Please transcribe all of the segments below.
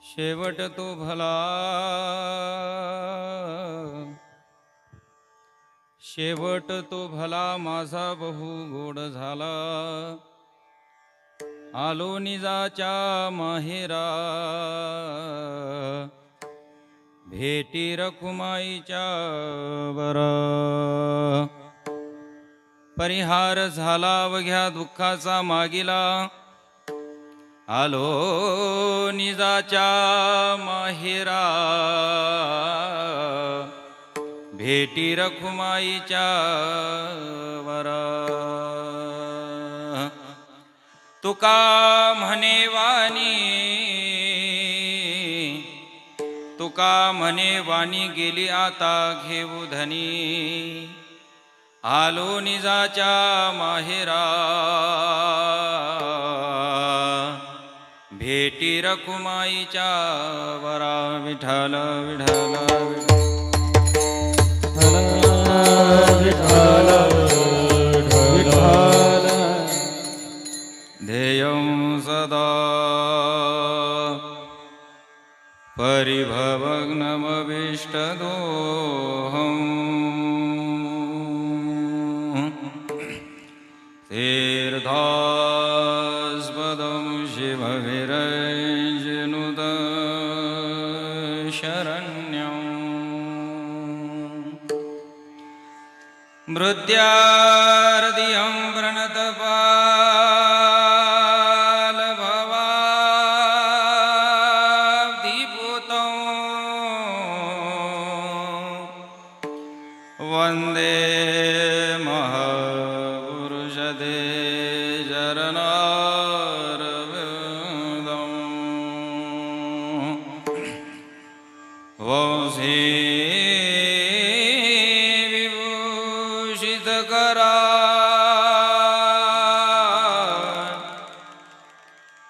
शेवट तो भला, शेवट तो भला माझा बहु गोड झाला। आलो निजाच्या माहेरा, भेटी रखुमाईच्या बरा। परिहार झाला अवघ्या दुःखाचा मागिला, आलो निजाच्या माहेरा, भेटी रखुमाईच्या वरा। तुका म्हणे वाणी, तुका म्हणे वाणी गेली आता घेऊ धनी। आलो निजाच्या माहेरा, भेटी रखुमाईच्या वरा। विठ्ठल विठ्ठल विठ्ठल विठ्ठल, ध्येयं सदा परिभवग्नमभीष्टदोहम्। तीर्थास्पदं शिवविरञ्जनुत शरण्यम्। मृत्यार्दियं प्रणतपालभवाब्धिपूतं, वन्दे महापुरुषते चरणारविन्दम्। वंशी विभूषितकरा,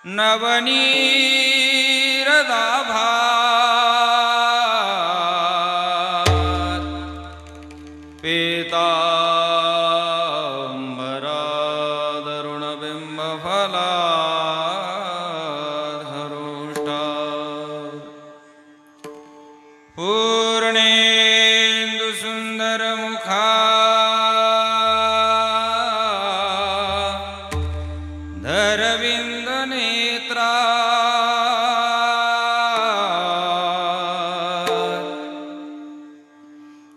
नवनीरदाभात् पीताम्बरादरुणबिम्बफलाधरोष्टात्। पूर्णेन्दु सुन्दरमुखा, धरविन्दनेत्रा,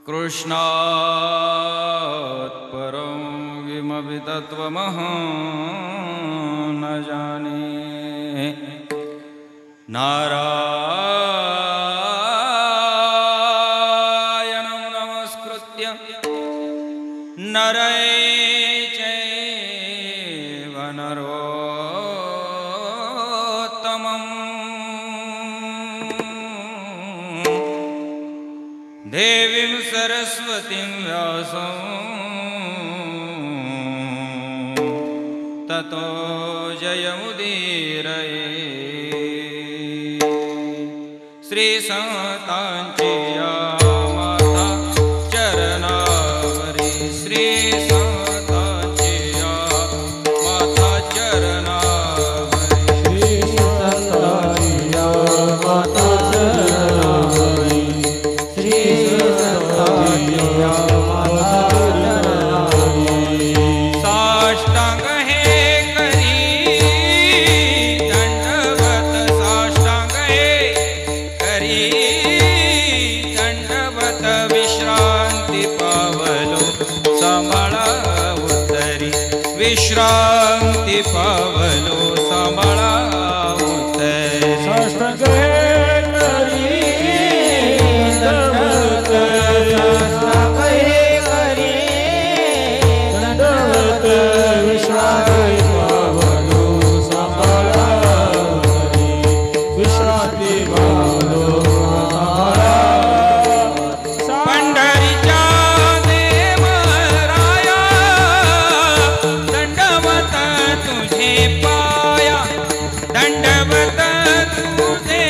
कृष्णात् परं किमपि तत्त्वमहं न जाने। नारायणं नमस्कृत्य नरं चैव नरोत्तमम्, देवीं सरस्वतीं व्यासं ततो जयमुदीरये। श्री संतांची या माता चरणावरी, श्री संतांची या माता चरणावरी, श्री संतांची या माता चरणावरी, श्री संतांची या माता चरणावरी। साष्टांग हे करी दंडवत, साष्टांग हे करी दंडवत। विश्रांती पावलो सांभाळा उत्तरी, विश्रांती पावलो सांभाळा उत्तरी। साष्टांग हे करी दंडवत, साष्टांग हे करी दंडवत। विश्रांती पावलो सांभाळा उत्तरी, विश्रांती पावलो सांभाळा। पंढरीच्या देवराया, दंडवत तुझे पाया, दंडवत तुझे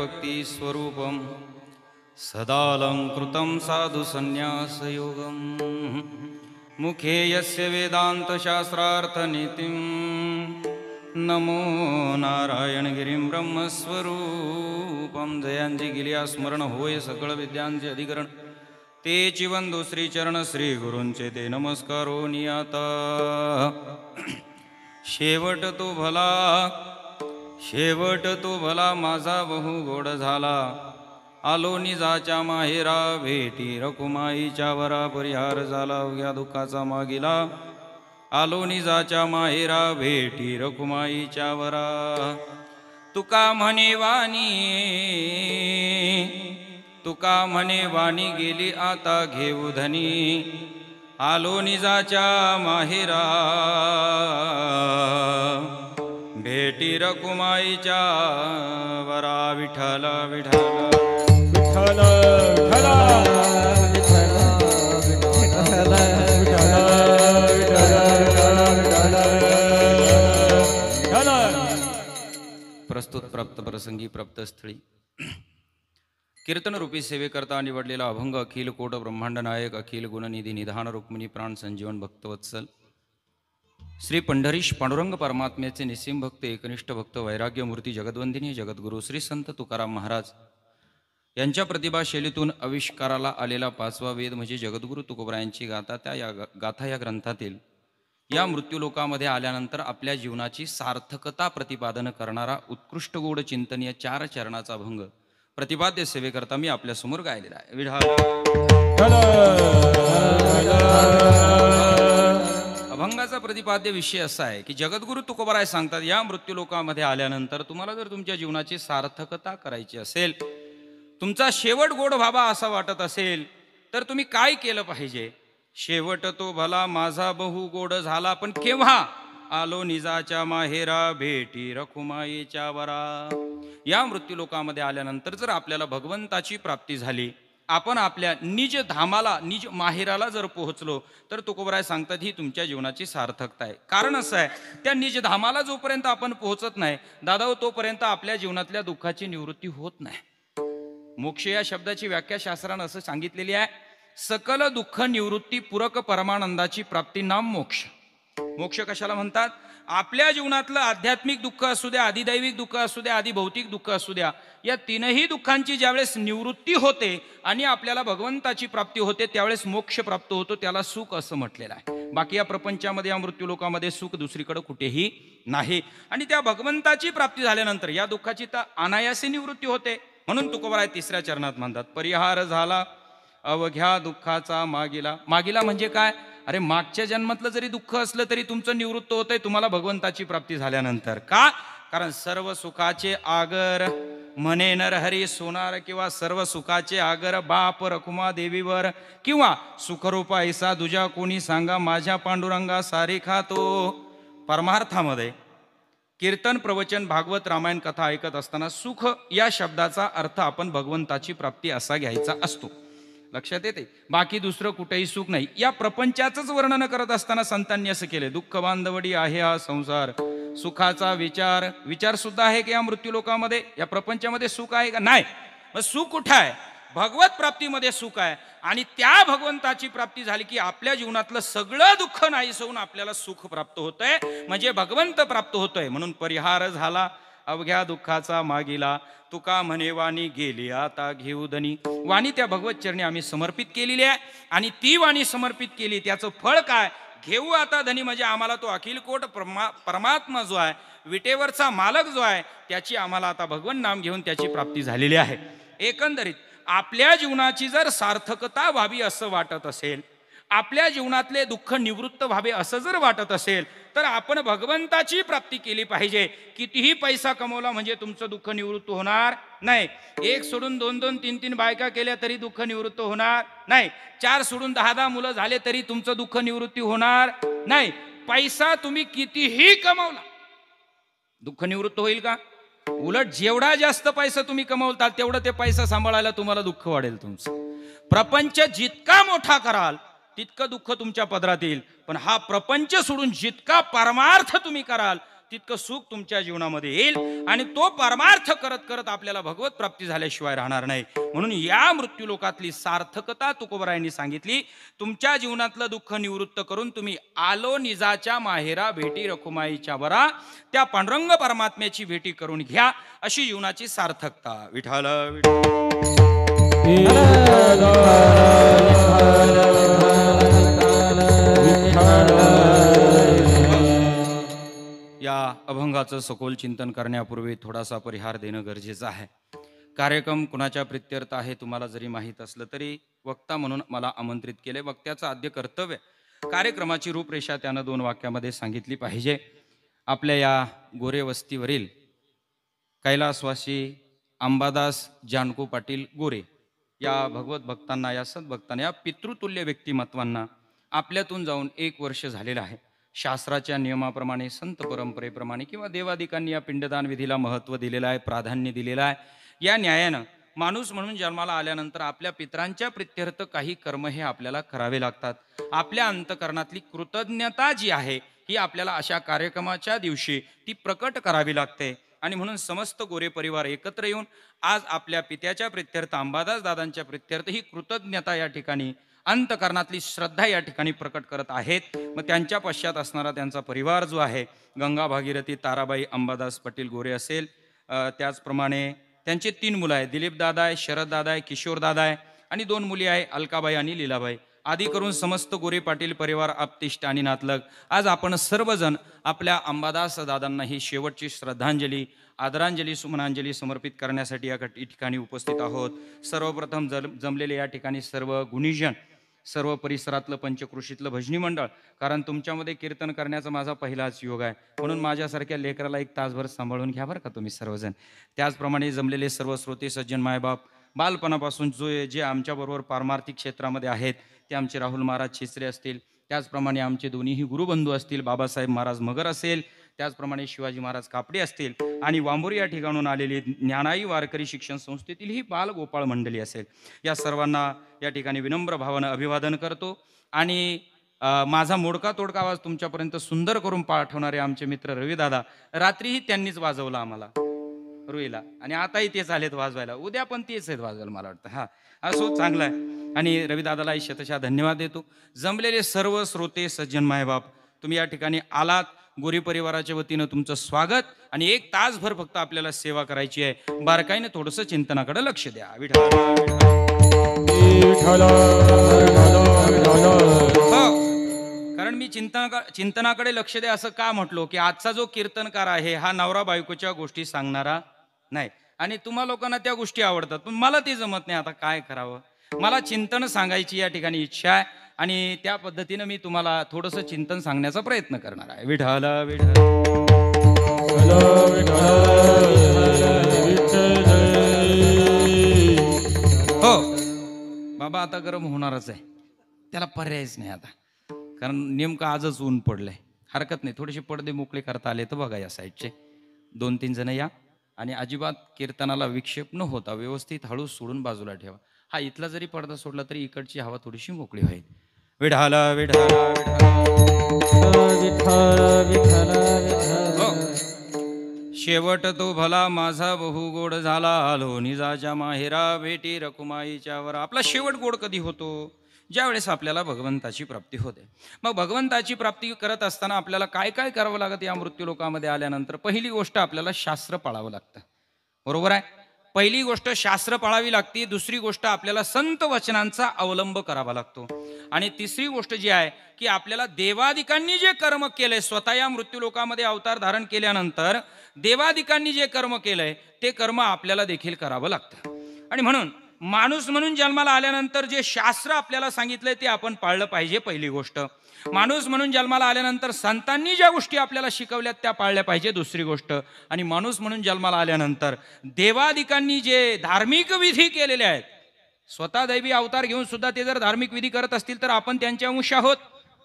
भक्तिस्वरूपं सदालङ्कृतं साधुसन्न्यासयोगं मुखे यस्य वेदान्तशास्त्रार्थनीतिं नमो नारायणगिरिं ब्रह्मस्वरूपं जयांची गिलिया स्मरण होय सकळ विद्यांचे अधिकरण तेची वंदो श्रीचरण श्री गुरूंचे ते नमस्कारो नियाता शेवट तो भला माझा बहु गोड झाला आलो निजाच्या माहेरा भेटी रखुमाईच्या वरा परिहार झाला अवघ्या दुःखाचा मागिला आलो निजाच्या माहेरा भेटी रखुमाईच्या वरा तुका म्हणे वाणी गेली आता घेऊ धनी आलो निजाच्या माहेरा भेटी रखुमाईच्या वरा विठ्ठल विठ्ठल विठ्ठल प्रस्तुत प्राप्त प्रसंगी प्राप्त स्थळी कीर्तन रूपी सेवेकरता निवडलेला अभंग अखिल कोट ब्रह्मांड नायक अखिल गुणनिधी निधान रुक्मिणी प्राण संजीवन भक्तवत्सल श्री पंढरीश पांडुरंग परमात्म्याचे निसीम भक्त एकनिष्ठ भक्त वैराग्यमूर्ती जगद्वंदिनी जगद्गुरु श्री संत तुकाराम महाराज यांच्या प्रतिभाशैलीतून आविष्काराला आलेला पाचवा वेद म्हणजे जगद्गुरु तुकोबरायांची गाथा गाथा या ग्रंथातील या मृत्यूलोकामध्ये आल्यानंतर आपल्या जीवनाची सार्थकता प्रतिपादन करणारा उत्कृष्ट गोड चिंतनीय 4 चरणाचा अभंग प्रतिपाद्य सेवेकरता मी आपल्या समोर गायलेला आहे अभंगाचा प्रतिपाद्य विषय असा आहे की जगद्गुरु तुकोबराय सांगतात या मृत्यूलोकामध्ये आल्यानंतर तुम्हाला जर तुमच्या जीवनाची सार्थकता करायची असेल तुमचा शेवट गोड व्हावा असा वाटत असेल तर तुम्ही काय केलं पाहिजे शेवट तो भला माझा बहु गोड झाला पण केव्हा आलो निजाच्या माहेरा भेटी रखुमाईच्या वरा या मृत्यूलोकामध्ये आल्यानंतर जर आपल्याला भगवंताची प्राप्ती झाली आपण आपल्या निज धामाला निज माहेराला जर पोहोचलो तर तुकोबराय सांगतात ही तुमच्या जीवनाची सार्थकता आहे कारण असं आहे त्या निज धामाला जोपर्यंत आपण पोहोचत नाही दादा तोपर्यंत आपल्या जीवनातल्या दुःखाची निवृत्ती होत नाही मोक्ष या शब्दाची व्याख्या शास्त्रानं असं सांगितलेली आहे सकल दुःख निवृत्ती पूरक परमानंदाची प्राप्ती नाम मोक्ष मोक्ष कशाला म्हणतात आपल्या जीवनातलं आध्यात्मिक दुःख असू द्या आदिदैविक दुःख असू द्या आदी भौतिक दुःख असू द्या या तीनही दुःखांची ज्यावेळेस निवृत्ती होते आणि आपल्याला भगवंताची प्राप्ती होते त्यावेळेस मोक्ष प्राप्त होतो त्याला सुख असं म्हटलेलं आहे बाकी या प्रपंचामध्ये या मृत्यूलोकामध्ये सुख दुसरीकडे कुठेही नाही आणि त्या भगवंताची प्राप्ती झाल्यानंतर या दुःखाची तर अनायासी निवृत्ती होते म्हणून तुकोबराय 3ऱ्या चरणात म्हणतात परिहार झाला अवघ्या दुःखाचा मागिला म्हणजे काय अरे मागच्या जन्मातलं जरी दुःख असलं तरी तुमचं निवृत्त होतंय तुम्हाला भगवंताची प्राप्ती झाल्यानंतर का कारण सर्व सुखाचे आगर म्हणे नरहरी सोनार किंवा सर्व सुखाचे आगर बाप रखुमा देवीवर किंवा सुखरूपा ऐसा दुजा कोणी सांगा माझ्या पांडुरंगा सारी खातो परमार्थामध्ये कीर्तन प्रवचन भागवत रामायण कथा ऐकत असताना सुख या शब्दाचा अर्थ आपण भगवंताची प्राप्ती असा घ्यायचा असतो लक्षात येते बाकी दुसरं कुठेही सुख नाही या प्रपंचाचंच वर्णन करत असताना संतांनी असं केले दुःख बांधवडी आहे हा संसार सुखाचा विचार सुद्धा आहे की या मृत्यूलोकामध्ये या प्रपंचामध्ये सुख आहे का नाही मग सुख कुठं आहे भगवत प्राप्तीमध्ये सुख आहे आणि त्या भगवंताची प्राप्ती झाली की आपल्या जीवनातलं सगळं दुःख नाहीस होऊन आपल्याला सुख प्राप्त होतंय म्हणजे भगवंत प्राप्त होतोय म्हणून परिहार झाला अवघ्या दुःखाचा मागिला तुका म्हणे वाणी गेली आता घेऊ धनी वाणी त्या भगवत चरणी आम्ही समर्पित केलेली आहे आणि ती वाणी समर्पित केली त्याचं फळ काय घेऊ आता धनी म्हणजे आम्हाला तो अखिल कोट परमात्मा जो आहे विटेवरचा मालक जो आहे त्याची आम्हाला आता भगवन नाम घेऊन त्याची प्राप्ती झालेली आहे एकंदरीत आपल्या जीवनाची जर सार्थकता व्हावी असं वाटत असेल आपल्या जीवनातले दुःख निवृत्त व्हावे असं जर वाटत असेल तर आपण भगवंताची प्राप्ती केली पाहिजे कितीही पैसा कमवला म्हणजे तुमचं दुःख निवृत्त होणार नाही 1 सोडून 2-2 3-3 बायका केल्या तरी दुःख निवृत्त होणार नाही 4 सोडून 10-10 मुलं झाले तरी तुमचं दुःख निवृत्ती होणार नाही पैसा तुम्ही कितीही कमवला दुःख निवृत्त होईल का उलट जेवढा जास्त पैसा तुम्ही कमवताल तेवढं ते पैसा सांभाळायला तुम्हाला दुःख वाढेल तुमचं प्रपंच जितका मोठा कराल तितकं दुःख तुमच्या पदरात येईल पण हा प्रपंच सोडून जितका परमार्थ तुम्ही कराल तितकं सुख तुमच्या जीवनामध्ये येईल आणि तो परमार्थ करत करत आपल्याला भगवत प्राप्ती झाल्याशिवाय राहणार नाही. म्हणून या मृत्यूलोकातली सार्थकता तुकोबरायांनी सांगितली. तुमच्या जीवनातलं दुःख निवृत्त करून तुम्ही आलो निजाच्या माहेरा भेटी रखुमाईच्या वरा, त्या पांडुरंग परमात्म्याची भेटी करून घ्या, अशी जीवनाची सार्थकता. विठ्ठल या अभंगाचं सखोल चिंतन करण्यापूर्वी थोडासा परिहार देणं गरजेचं आहे. कार्यक्रम कुणाच्या प्रित्यर्थ आहे तुम्हाला जरी माहीत असलं तरी वक्ता म्हणून मला आमंत्रित केले. वक्त्याचं आद्य कर्तव्य कार्यक्रमाची रूपरेषा त्यानं 2 वाक्यामध्ये सांगितली पाहिजे. आपल्या या गोरे वस्तीवरील कैलासवासी अंबादास जानको पाटील गोरे या भगवत भक्तांना, या सद्भक्तांना, या पितृतुल्य व्यक्तिमत्वांना आपल्यातून जाऊन 1 वर्ष झालेलं आहे. शास्त्राच्या नियमाप्रमाणे, संत परंपरेप्रमाणे किंवा देवादिकांनी या पिंडदान विधीला महत्त्व दिलेलं आहे, प्राधान्य दिलेलं आहे. या न्यायानं माणूस म्हणून जन्माला आल्यानंतर आपल्या पितरांच्या प्रित्यर्थ काही कर्म हे आपल्याला करावे लागतात. आपल्या अंतकरणातली कृतज्ञता जी आहे ही आपल्याला अशा कार्यक्रमाच्या दिवशी ती प्रकट करावी लागते. आणि म्हणून समस्त गोरे परिवार एकत्र येऊन आज आपल्या पित्याच्या प्रित्यर्थ, अंबादास दादांच्या प्रित्यर्थ ही कृतज्ञता या ठिकाणी, अंतकरणातली श्रद्धा या ठिकाणी प्रकट करत आहेत. मग त्यांच्या पश्चात असणारा त्यांचा परिवार जो आहे, गंगा भागीरथी ताराबाई अंबादास पाटील गोरे असेल, त्याचप्रमाणे त्यांचे 3 मुलं आहेत, दिलीप दादा आहे, शरद दादा आहे, किशोर दादा आहे, आणि 2 मुली आहे, अलकाबाई आणि लीलाबाई. आदी करून समस्त गोरे पाटील परिवार, आप्तिष्ट आणि नातलग आज आपण सर्वजण आपल्या अंबादास दादांना ही शेवटची श्रद्धांजली, आदरांजली, सुमनांजली समर्पित करण्यासाठी या ठिकाणी उपस्थित आहोत. सर्वप्रथम जमलेले या ठिकाणी सर्व गुणीजन, सर्व परिसरातलं पंचकृषीतलं भजनी मंडळ, कारण तुमच्यामध्ये कीर्तन करण्याचा माझा पहिलाच योग आहे, म्हणून माझ्यासारख्या लेकराला 1 तासभर सांभाळून घ्या बरं का तुम्ही सर्वजण. त्याचप्रमाणे जमलेले सर्व श्रोते सज्जन, मायबाप, बालपणापासून जे आमच्याबरोबर पारमार्थिक क्षेत्रामध्ये आहेत ते आमचे राहुल महाराज छिसरे असतील, त्याचप्रमाणे आमचे दोन्हीही गुरुबंधू असतील, बाबासाहेब महाराज मगर असेल, त्याचप्रमाणे शिवाजी महाराज कापडे असतील, आणि वांबोरी या ठिकाणून आलेली ज्ञानाई वारकरी शिक्षण संस्थेतील ही बालगोपाळ मंडळी असेल. या सर्वांना या ठिकाणी विनम्र भावानं अभिवादन करतो. आणि माझा मोडका तोडका आवाज तुमच्यापर्यंत सुंदर करून पाठवणारे आमचे मित्र रविदादा, रात्रीही त्यांनीच वाजवला आम्हाला रुईला, आणि आताही तेच आलेत वाजवायला, उद्या पण तेच आहेत वाजवायला मला वाटतं. हा असो, चांगला आहे. आणि रविदादालाही शतशः धन्यवाद देतो. जमलेले सर्व श्रोते सज्जन मायबाप, तुम्ही या ठिकाणी आलात, गोरी परिवाराच्या वतीनं तुमचं स्वागत. आणि 1 तासभर फक्त आपल्याला सेवा करायची आहे. बारकाईने थोडंसं चिंतनाकडे लक्ष द्या. कारण मी चिंतनाकडे लक्ष द्या असं का म्हटलो की आजचा जो कीर्तनकार आहे हा नवरा बायकोच्या गोष्टी सांगणारा नाही, आणि तुम्हा लोकांना त्या गोष्टी आवडतात, पण मला ते जमत नाही. आता काय करावं, मला चिंतन सांगायची या ठिकाणी इच्छा आहे, आणि त्या पद्धतीनं मी तुम्हाला थोडंसं चिंतन सांगण्याचा प्रयत्न करणार आहे. विठ्ठल विठ्ठल हो बाबा, आता गरम होणारच आहे, त्याला पर्यायच नाही आता, कारण नेमकं आजच ऊन पडलंय. हरकत नाही, थोडेसे पडदे मोकळे करता आले तर बघा या साईडचे 2-3 जण या, आणि अजिबात कीर्तनाला विक्षेप न होता व्यवस्थित हळू सोडून बाजूला ठेवा. हा इथला जरी पडदा सोडला तरी इकडची हवा थोडीशी मोकळी होईल. विठाला विठाला शेवट तो भला माझा बहु गोड झाला, आलो निजाच्या माहेरा भेटी रखुमाईच्या वर. आपला शेवट गोड कधी होतो? ज्यावेळेस आपल्याला भगवंताची प्राप्ती होते. मग भगवंताची प्राप्ती करत असताना आपल्याला काय काय करावं लागतं? या मृत्यूलोकामध्ये आल्यानंतर पहिली गोष्ट आपल्याला शास्त्र पाळावं लागतं. बरोबर आहे? पहिली गोष्ट शास्त्र पाळावी लागते. दुसरी गोष्ट आपल्याला संत वचनांचा अवलंब करावा लागतो. आणि तिसरी गोष्ट जी आहे की आपल्याला देवादिकांनी जे कर्म केलंय, स्वतः या मृत्यूलोकामध्ये अवतार धारण केल्यानंतर देवादिकांनी जे कर्म केलंय ते कर्म आपल्याला देखील करावं लागतं. आणि म्हणून माणूस म्हणून जन्माला आल्यानंतर जे शास्त्र आपल्याला सांगितलंय ते आपण पाळलं पाहिजे. पहिली गोष्ट. माणूस म्हणून जन्माला आल्यानंतर संतांनी ज्या गोष्टी आपल्याला शिकवल्यात त्या पाळल्या पाहिजे. दुसरी गोष्ट. आणि माणूस म्हणून जन्माला आल्यानंतर देवादिकांनी जे धार्मिक विधी केलेले आहेत, स्वतः दैवी अवतार घेऊन सुद्धा ते जर धार्मिक विधी करत असतील तर आपण त्यांच्या अंश आहोत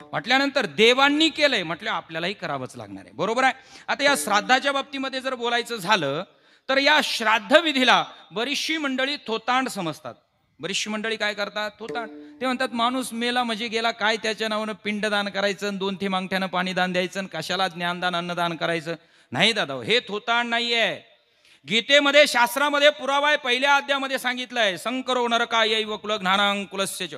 म्हटल्यानंतर देवांनी केलंय म्हटलं आपल्यालाही करावंच लागणार आहे. बरोबर आहे? आता या श्राद्धाच्या बाबतीमध्ये जर बोलायचं झालं तर या श्राद्ध विधीला बरीचशी मंडळी थोतांड समजतात. बरीचशी मंडळी काय करतात? थोतांड. ते म्हणतात माणूस मेला म्हणजे गेला, काय त्याच्या नावानं पिंडदान करायचं, 2 थेंब अंगठ्यानं पाणी दान द्यायचं, कशाला ज्ञानदान अन्नदान करायचं. नाही दादा, हे थोतांड नाहीये. गीतेमध्ये, शास्त्रामध्ये पुरावा आहे. पहिल्या अध्यायामध्ये सांगितलंय, संकरो नरकायैव कुलघ्नानां कुलस्य च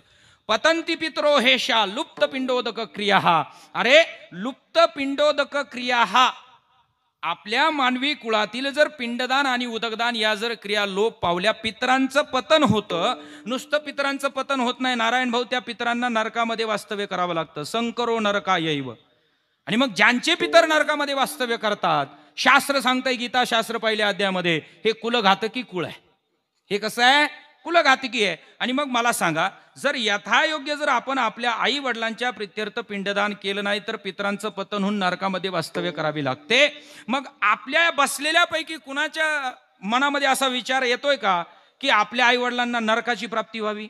पतंती पितरो हेशा लुप्त पिंडोदक क्रिया. अरे लुप्त पिंडोदक क्रिया, आपल्या मानवी कुळातील जर पिंडदान आणि उदकदान या जर क्रिया लोप पावल्या, पितरांचं पतन होतं. नुसतं पितरांचं पतन होत नाही, नारायण भाऊ, त्या पितरांना नरकामध्ये वास्तव्य करावं लागतं. संकरो नरकायैव. आणि मग ज्यांचे पितर नरकामध्ये वास्तव्य करतात, शास्त्र सांगतंय, गीता शास्त्र पहिल्या अध्यायामध्ये, हे कुलघातकी कुळ आहे. हे कसं आहे? कुलघातकी आहे. आणि मग मला सांगा, जर यथायोग्य जर आपण आपल्या आई वडिलांच्या प्रित्यर्थ पिंडदान केलं नाही तर पितरांचं पतन होऊन नरकामध्ये वास्तव्य करावी लागते. मग आपल्या बसलेल्यापैकी कुणाच्या मनामध्ये असा विचार येतोय का की आपल्या आई वडिलांना नरकाची प्राप्ती व्हावी?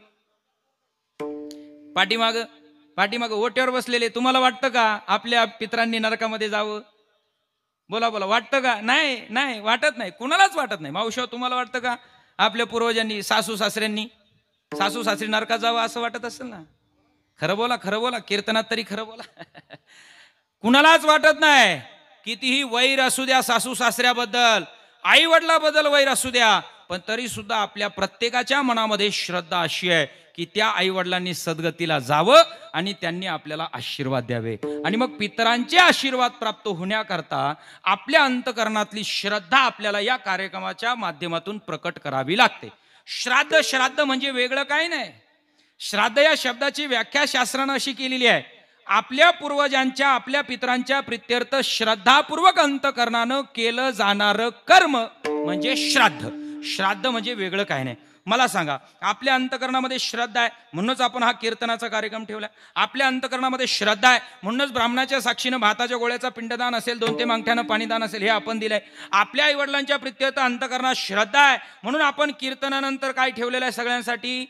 पाठीमाग ओट्यावर बसलेले, तुम्हाला वाटतं का आपल्या पितरांनी नरकामध्ये जावं? बोला बोला, वाटतं का? नाही नाही, वाटत नाही, कुणालाच वाटत नाही. मावशी, तुम्हाला वाटतं का आपल्या पूर्वजांनी, सासू सासरी नरकात जावं असं वाटत असेल ना? खरं बोला, कीर्तनात तरी खरं बोला. कुणालाच वाटत नाही. कितीही वैर असू द्या सासू सासऱ्याबद्दल, आई वडिलाबद्दल वैर असू द्या, पण तरी सुद्धा आपल्या प्रत्येकाच्या मनामध्ये श्रद्धा अशी आहे की त्या आई वडिलांनी सद्गतीला जावं आणि त्यांनी आपल्याला आशीर्वाद द्यावे. आणि मग पितरांचे आशीर्वाद प्राप्त होण्याकरता आपल्या अंतकरणातली श्रद्धा आपल्याला या कार्यक्रमाच्या माध्यमातून प्रकट करावी लागते. श्राद्ध म्हणजे वेगळं काही नाही. श्राद्ध या शब्दाची व्याख्या शास्त्रानं अशी केलेली आहे, आपल्या पूर्वजांच्या, आपल्या पितरांच्या प्रित्यर्थ श्रद्धापूर्वक अंतकरणानं केलं जाणारं कर्म म्हणजे श्राद्ध. श्राद्ध म्हणजे वेगळं काही नाही. मला सांगा, आपल्या अंतकरणामध्ये श्रद्धा आहे म्हणूनच आपण हा कीर्तनाचा कार्यक्रम ठेवलाय. आपल्या अंतकरणामध्ये श्रद्धा आहे म्हणूनच ब्राह्मणाच्या साक्षीनं भाताच्या गोळ्याचा पिंडदान असेल, 2 ते अंगठ्यानं पाणीदान असेल, हे आपण दिलंय. आपल्या आई वडिलांच्या प्रित्यर्थ अंतकरणात श्रद्धा आहे म्हणून आपण कीर्तनानंतर काय ठेवलेलं आहे? सगळ्यांसाठी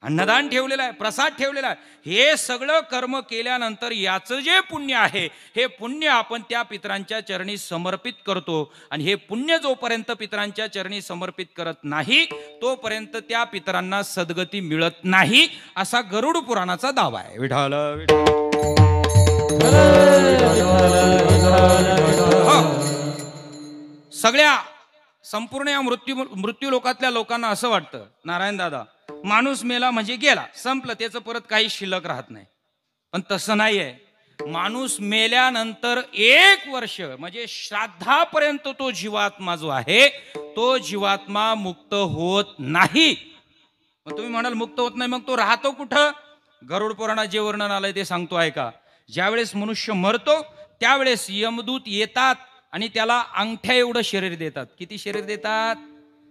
अन्नदान ठेवलेलं आहे, प्रसाद ठेवलेला आहे. हे सगळं कर्म केल्यानंतर याचं जे पुण्य आहे, हे पुण्य आपण त्या पितरांच्या चरणी समर्पित करतो. आणि हे पुण्य जोपर्यंत पितरांच्या चरणी समर्पित करत नाही तोपर्यंत त्या पितरांना सद्गती मिळत नाही, असा गरुड पुराणाचा दावा आहे. विठ्ठल सगळ्या संपूर्ण या मृत्यू लोकातल्या लोकांना असं वाटतं, नारायण दादा, माणूस मेला म्हणजे गेला, संपलं, त्याचं परत काही शिल्लक राहत नाही. पण तसं नाहीये. माणूस मेल्यानंतर 1 वर्ष म्हणजे श्राद्धापर्यंत तो जीवात्मा जो आहे तो जीवात्मा मुक्त होत नाही. मग तुम्ही म्हणाल मुक्त होत नाही, मग तो राहतो कुठं? गरुड पुराणात जे वर्णन आलंय ते सांगतो ऐका. ज्यावेळेस मनुष्य मरतो त्यावेळेस यमदूत येतात आणि त्याला अंगठ्या एवढं शरीर देतात. किती शरीर देतात?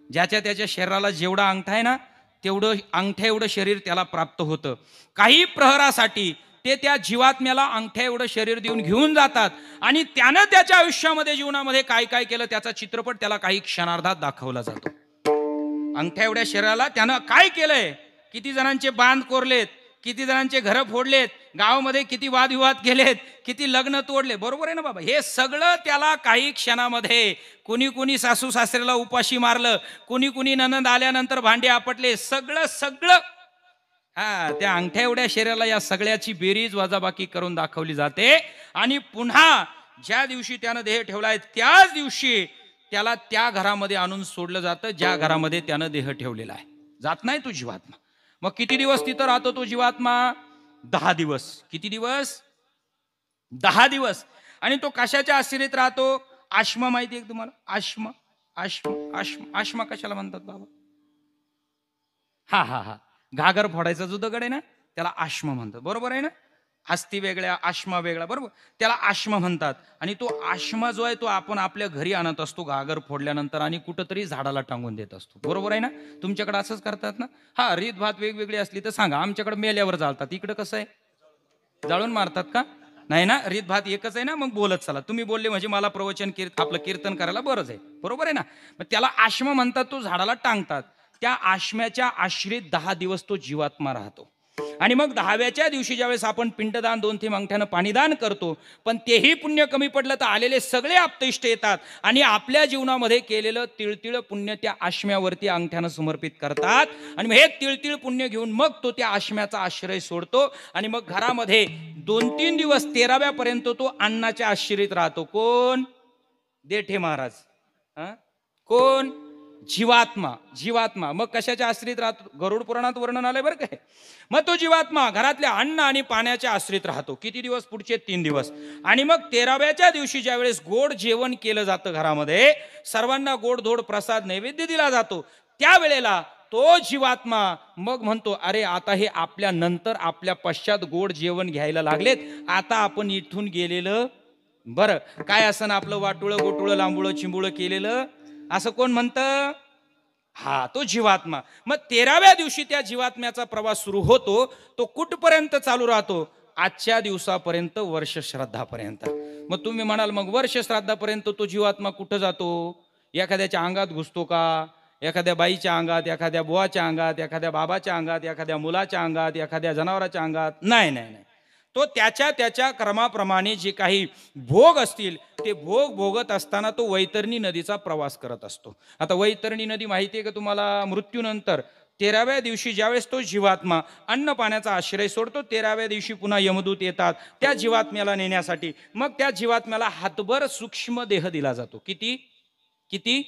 ज्याच्या त्याच्या शरीराला जेवढा अंगठा आहे ना तेवढं अंगठ्या एवढं शरीर त्याला प्राप्त होतं. काही प्रहरासाठी ते त्या जीवात्म्याला अंगठ्या एवढं शरीर देऊन घेऊन जातात आणि त्यानं त्याच्या आयुष्यामध्ये, जीवनामध्ये काय काय केलं त्याचा चित्रपट त्याला काही क्षणार्धात दाखवला जातो. अंगठ्या एवढ्या शरीराला त्यानं काय केलंय, किती जणांचे बांध कोरलेत, किती जणांचे घरं फोडलेत, गावामध्ये किती वादविवाद केलेत, किती लग्न तोडले. बरोबर आहे ना बाबा? हे सगळं त्याला काही क्षणामध्ये, कुणी सासू सासऱ्याला उपाशी मारलं, कुणी ननंद आल्यानंतर भांडे आपटले, सगळं त्या अंगठ्या एवढ्या शरीराला या सगळ्याची बेरीज वजाबाकी करून दाखवली जाते. आणि पुन्हा ज्या दिवशी त्यानं देह ठेवलाय त्याच दिवशी त्याला त्या घरामध्ये आणून सोडलं जातं ज्या घरामध्ये त्यानं देह ठेवलेला आहे. जात नाही तो जीवात्मा. मग किती दिवस तिथं राहतो तो जीवात्मा? 10 दिवस. किती दिवस? 10 दिवस. आणि तो कशाच्या आश्रयेत राहतो? आश्मा माहिती आहे तुम्हाला? आश्मा कशाला म्हणतात बाबा? हा घागर फोडायचा जो दगड आहे ना त्याला आश्मा म्हणतात. बरोबर आहे ना? हस्ती वेगळ्या, आश्मा वेगळा, बरोबर, त्याला आश्मा म्हणतात. आणि तो आश्मा जो आहे तो आपण आपल्या घरी आणत असतो घागर फोडल्यानंतर आणि कुठंतरी झाडाला टांगून देत असतो. बरोबर आहे ना? तुमच्याकडे असंच करतात ना? हा, रीत भात वेगवेगळी असली तर सांगा. आमच्याकडे मेल्यावर जाळतात, इकडे कसं आहे? जाळून मारतात का? नाही ना, रीत भात एकच आहे ना. मग बोलत चला. तुम्ही बोलले म्हणजे मला प्रवचन आपलं कीर्तन करायला बरंच आहे. बरोबर आहे ना? मग त्याला आश्मा म्हणतात, तो झाडाला टांगतात. त्या आश्म्याच्या आश्रित 10 दिवस तो जीवात्मा राहतो. आणि मग 10व्याच्या दिवशी ज्यावेळेस आपण पिंडदान, 2 थेंब अंगठ्यानं पाणीदान करतो, पण तेही पुण्य कमी पडलं तर आलेले सगळे आप्तेष्ट येतात आणि आपल्या जीवनामध्ये केलेलं तिळतिळ पुण्य त्या आश्म्यावरती अंगठ्यानं समर्पित करतात. आणि मग हे तिळतिळ पुण्य घेऊन मग तो त्या आश्म्याचा आश्रय सोडतो आणि मग घरामध्ये 2-3 दिवस 13व्यापर्यंत तो अन्नाच्या आश्रित राहतो. कोण? देठे महाराज. कोण? जीवात्मा. जीवात्मा मग कशाच्या आश्रित राहतो? गरुड पुराणात वर्णन आलंय बरं काय. मग तो जीवात्मा घरातल्या अन्न आणि पाण्याच्या आश्रित राहतो. किती दिवस? पुढचे 3 दिवस. आणि मग 13व्याच्या दिवशी ज्यावेळेस गोड जेवण केलं जातं घरामध्ये, सर्वांना गोडधोड प्रसाद नैवेद्य दिला जातो, त्यावेळेला तो जीवात्मा मग म्हणतो, अरे आता हे आपल्या नंतर आपल्या पश्चात गोड जेवण घ्यायला लागलेत, आता आपण इथून गेलेलं बरं. काय असं ना आपलं वाटुळं गोटुळं लांबुळं चिंबुळं केलेलं, असं कोण म्हणतं? हा, तो जीवात्मा. मग 13व्या दिवशी त्या जीवात्म्याचा प्रवास सुरू होतो. तो कुठपर्यंत चालू राहतो? आजच्या दिवसापर्यंत, वर्ष श्राद्धापर्यंत. मग तुम्ही म्हणाल, मग वर्ष श्राद्धापर्यंत तो जीवात्मा कुठं जातो? एखाद्याच्या अंगात घुसतो का? एखाद्या बाईच्या अंगात, एखाद्या बुवाच्या अंगात, एखाद्या बाबाच्या अंगात, एखाद्या मुलाच्या अंगात, एखाद्या जनावराच्या अंगात? नाही नाही नाही. तो त्याच्या क्रमाप्रमाणे जे काही भोग असतील ते भोग भोगत असताना तो वैतरणी नदीचा प्रवास करत असतो. आता वैतरणी नदी माहिती आहे का तुम्हाला? मृत्यूनंतर 13व्या दिवशी ज्यावेळेस तो जीवात्मा अन्न पाण्याचा आश्रय सोडतो, 13व्या दिवशी पुन्हा यमदूत येतात त्या जीवात्म्याला नेण्यासाठी. मग त्या जीवात्म्याला हातभर सूक्ष्म देह दिला जातो. किती किती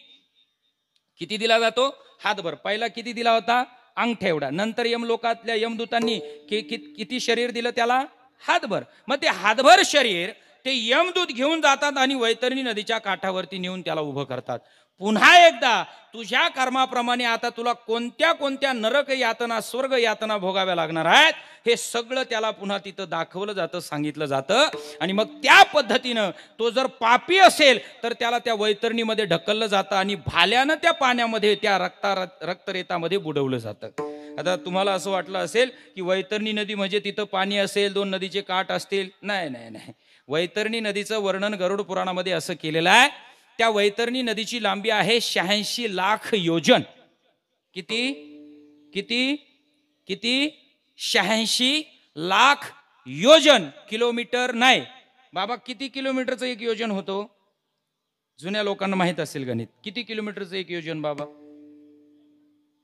किती दिला जातो? हातभर. पहिला किती दिला होता? अंगठ्या एवढा. नंतर यमलोकातल्या यमदूतांनी किती शरीर दिलं त्याला? हातभर. मग ते हातभर शरीर ते यमदूत घेऊन जातात आणि वैतरणी नदीच्या काठावरती नेऊन त्याला उभं करतात. पुन्हा एकदा तुझ्या कर्माप्रमाणे आता तुला कोणत्या कोणत्या नरक यातना, स्वर्ग यातना भोगाव्या लागणार आहेत, हे सगळं त्याला पुन्हा तिथं दाखवलं जातं, सांगितलं जातं. आणि मग त्या पद्धतीनं तो जर पापी असेल तर त्याला त्या वैतरणीमध्ये ढकललं जातं आणि भाल्यानं त्या पाण्यामध्ये, त्या रक्तरेतामध्ये बुडवलं जातं. आता तुम्हाला असं वाटलं असेल की वैतरणी नदी म्हणजे तिथं पाणी असेल, 2 नदीचे काठ असतील. नाही नाही नाही. वैतरणी नदीचं वर्णन गरुड पुराणामध्ये असं केलेलं आहे. त्या वैतरणी नदीची लांबी आहे 86 लाख योजन. किती किती किती? 86 लाख योजन. किलोमीटर नाही बाबा. किती किलोमीटरचं एक योजन होतो? जुन्या लोकांना माहित असेल गणित. किती किलोमीटरचं एक योजन बाबा?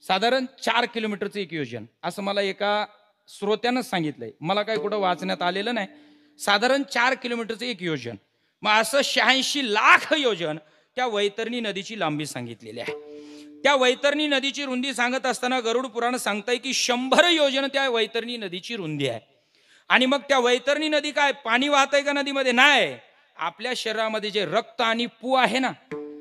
साधारण 4 किलोमीटरचं एक योजन, असं मला एका श्रोत्यानं सांगितलंय. मला काही कुठं वाचण्यात आलेलं नाही. साधारण 4 किलोमीटरचं एक योजन. मग असं 86 लाख योजन त्या वैतरणी नदीची लांबी सांगितलेली आहे. त्या वैतरणी नदीची रुंदी सांगत असताना गरुड पुराण सांगताय की 100 योजन त्या वैतरणी नदीची रुंदी आहे. आणि मग त्या वैतरणी नदी काय पाणी वाहतंय का नदीमध्ये? नाही. आपल्या शरीरामध्ये जे रक्त आणि पू आहे ना,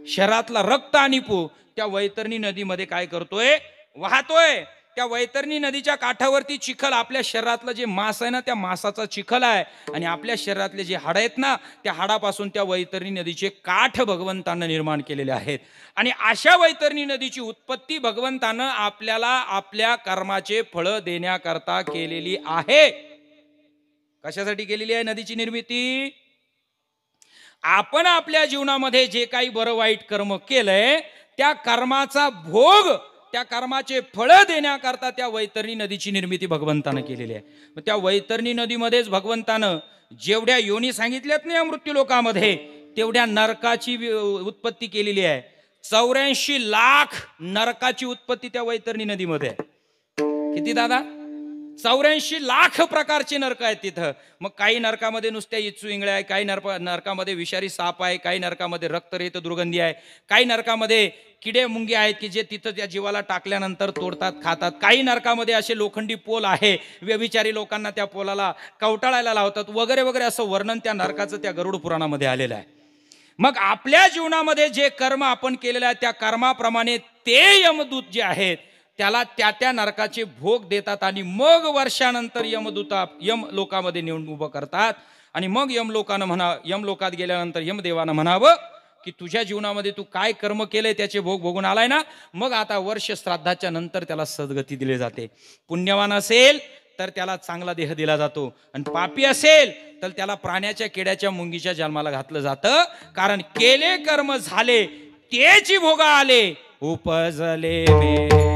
शरीरातला रक्त आणि पू त्या वैतरणी नदीमध्ये काय करतोय? वाहतोय. त्या वैतरणी नदीच्या काठावरती चिखल, आपल्या शरीरातलं जे मांस आहे ना, त्या मांसाचा चिखल आहे. आणि आपल्या शरीरातले जे हाड आहेत ना, त्या हाडापासून त्या वैतरणी नदीचे काठ भगवंतानं निर्माण केलेले आहेत. आणि अशा वैतरणी नदीची उत्पत्ती भगवंतानं आपल्याला आपल्या कर्माचे फळ देण्याकरता केलेली आहे. कशासाठी केलेली आहे नदीची निर्मिती? आपण आपल्या जीवनामध्ये जे काही बरं वाईट कर्म केलंय त्या कर्माचा भोग, त्या कर्माचे फळ देण्याकरता त्या वैतरणी नदीची निर्मिती भगवंतानं केलेली आहे. मग त्या वैतरणी नदीमध्येच भगवंतानं जेवढ्या योनी सांगितल्यात ना या मृत्यू लोकामध्ये, तेवढ्या नरकाची उत्पत्ती केलेली आहे. 84 लाख नरकाची उत्पत्ती त्या वैतरणी नदीमध्ये आहे. किती दादा? 84 लाख प्रकारचे नरक आहेत तिथं. मग काही नरकामध्ये नुसत्या इच्चू इंगळ्या आहे, काही नरकामध्ये विषारी साप आहे, काही नरकामध्ये रक्तरेत दुर्गंधी आहे, काही नरकामध्ये किडे मुंगे आहेत की जे तिथं त्या जीवाला टाकल्यानंतर तोडतात, खातात. काही नरकामध्ये असे लोखंडी पोल आहे, व्यभिचारी लोकांना त्या पोलाला कवटाळायला लावतात वगैरे वगैरे. असं वर्णन त्या नरकाचं त्या गरुड पुराणामध्ये आलेलं आहे. मग आपल्या जीवनामध्ये जे कर्म आपण केलेलं आहे त्या कर्माप्रमाणे ते यमदूत जे आहेत त्याला त्या नरकाचे भोग देतात. आणि मग वर्षानंतर यमदूता यम लोकामध्ये नेऊन उभं करतात. आणि मग यमलोकात गेल्यानंतर यमदेवानं म्हणावं की तुझ्या जीवनामध्ये तू काय कर्म केलंय त्याचे भोग भोगून आलाय ना, मग आता वर्ष श्राद्धाच्या नंतर त्याला सद्गती दिली जाते. पुण्यवान असेल तर त्याला चांगला देह दिला जातो, आणि पापी असेल तर त्याला प्राण्याच्या, किड्याच्या, मुंगीच्या जन्माला घातलं जातं. कारण केले कर्म झाले तेची भोगा आले, उपजले झाले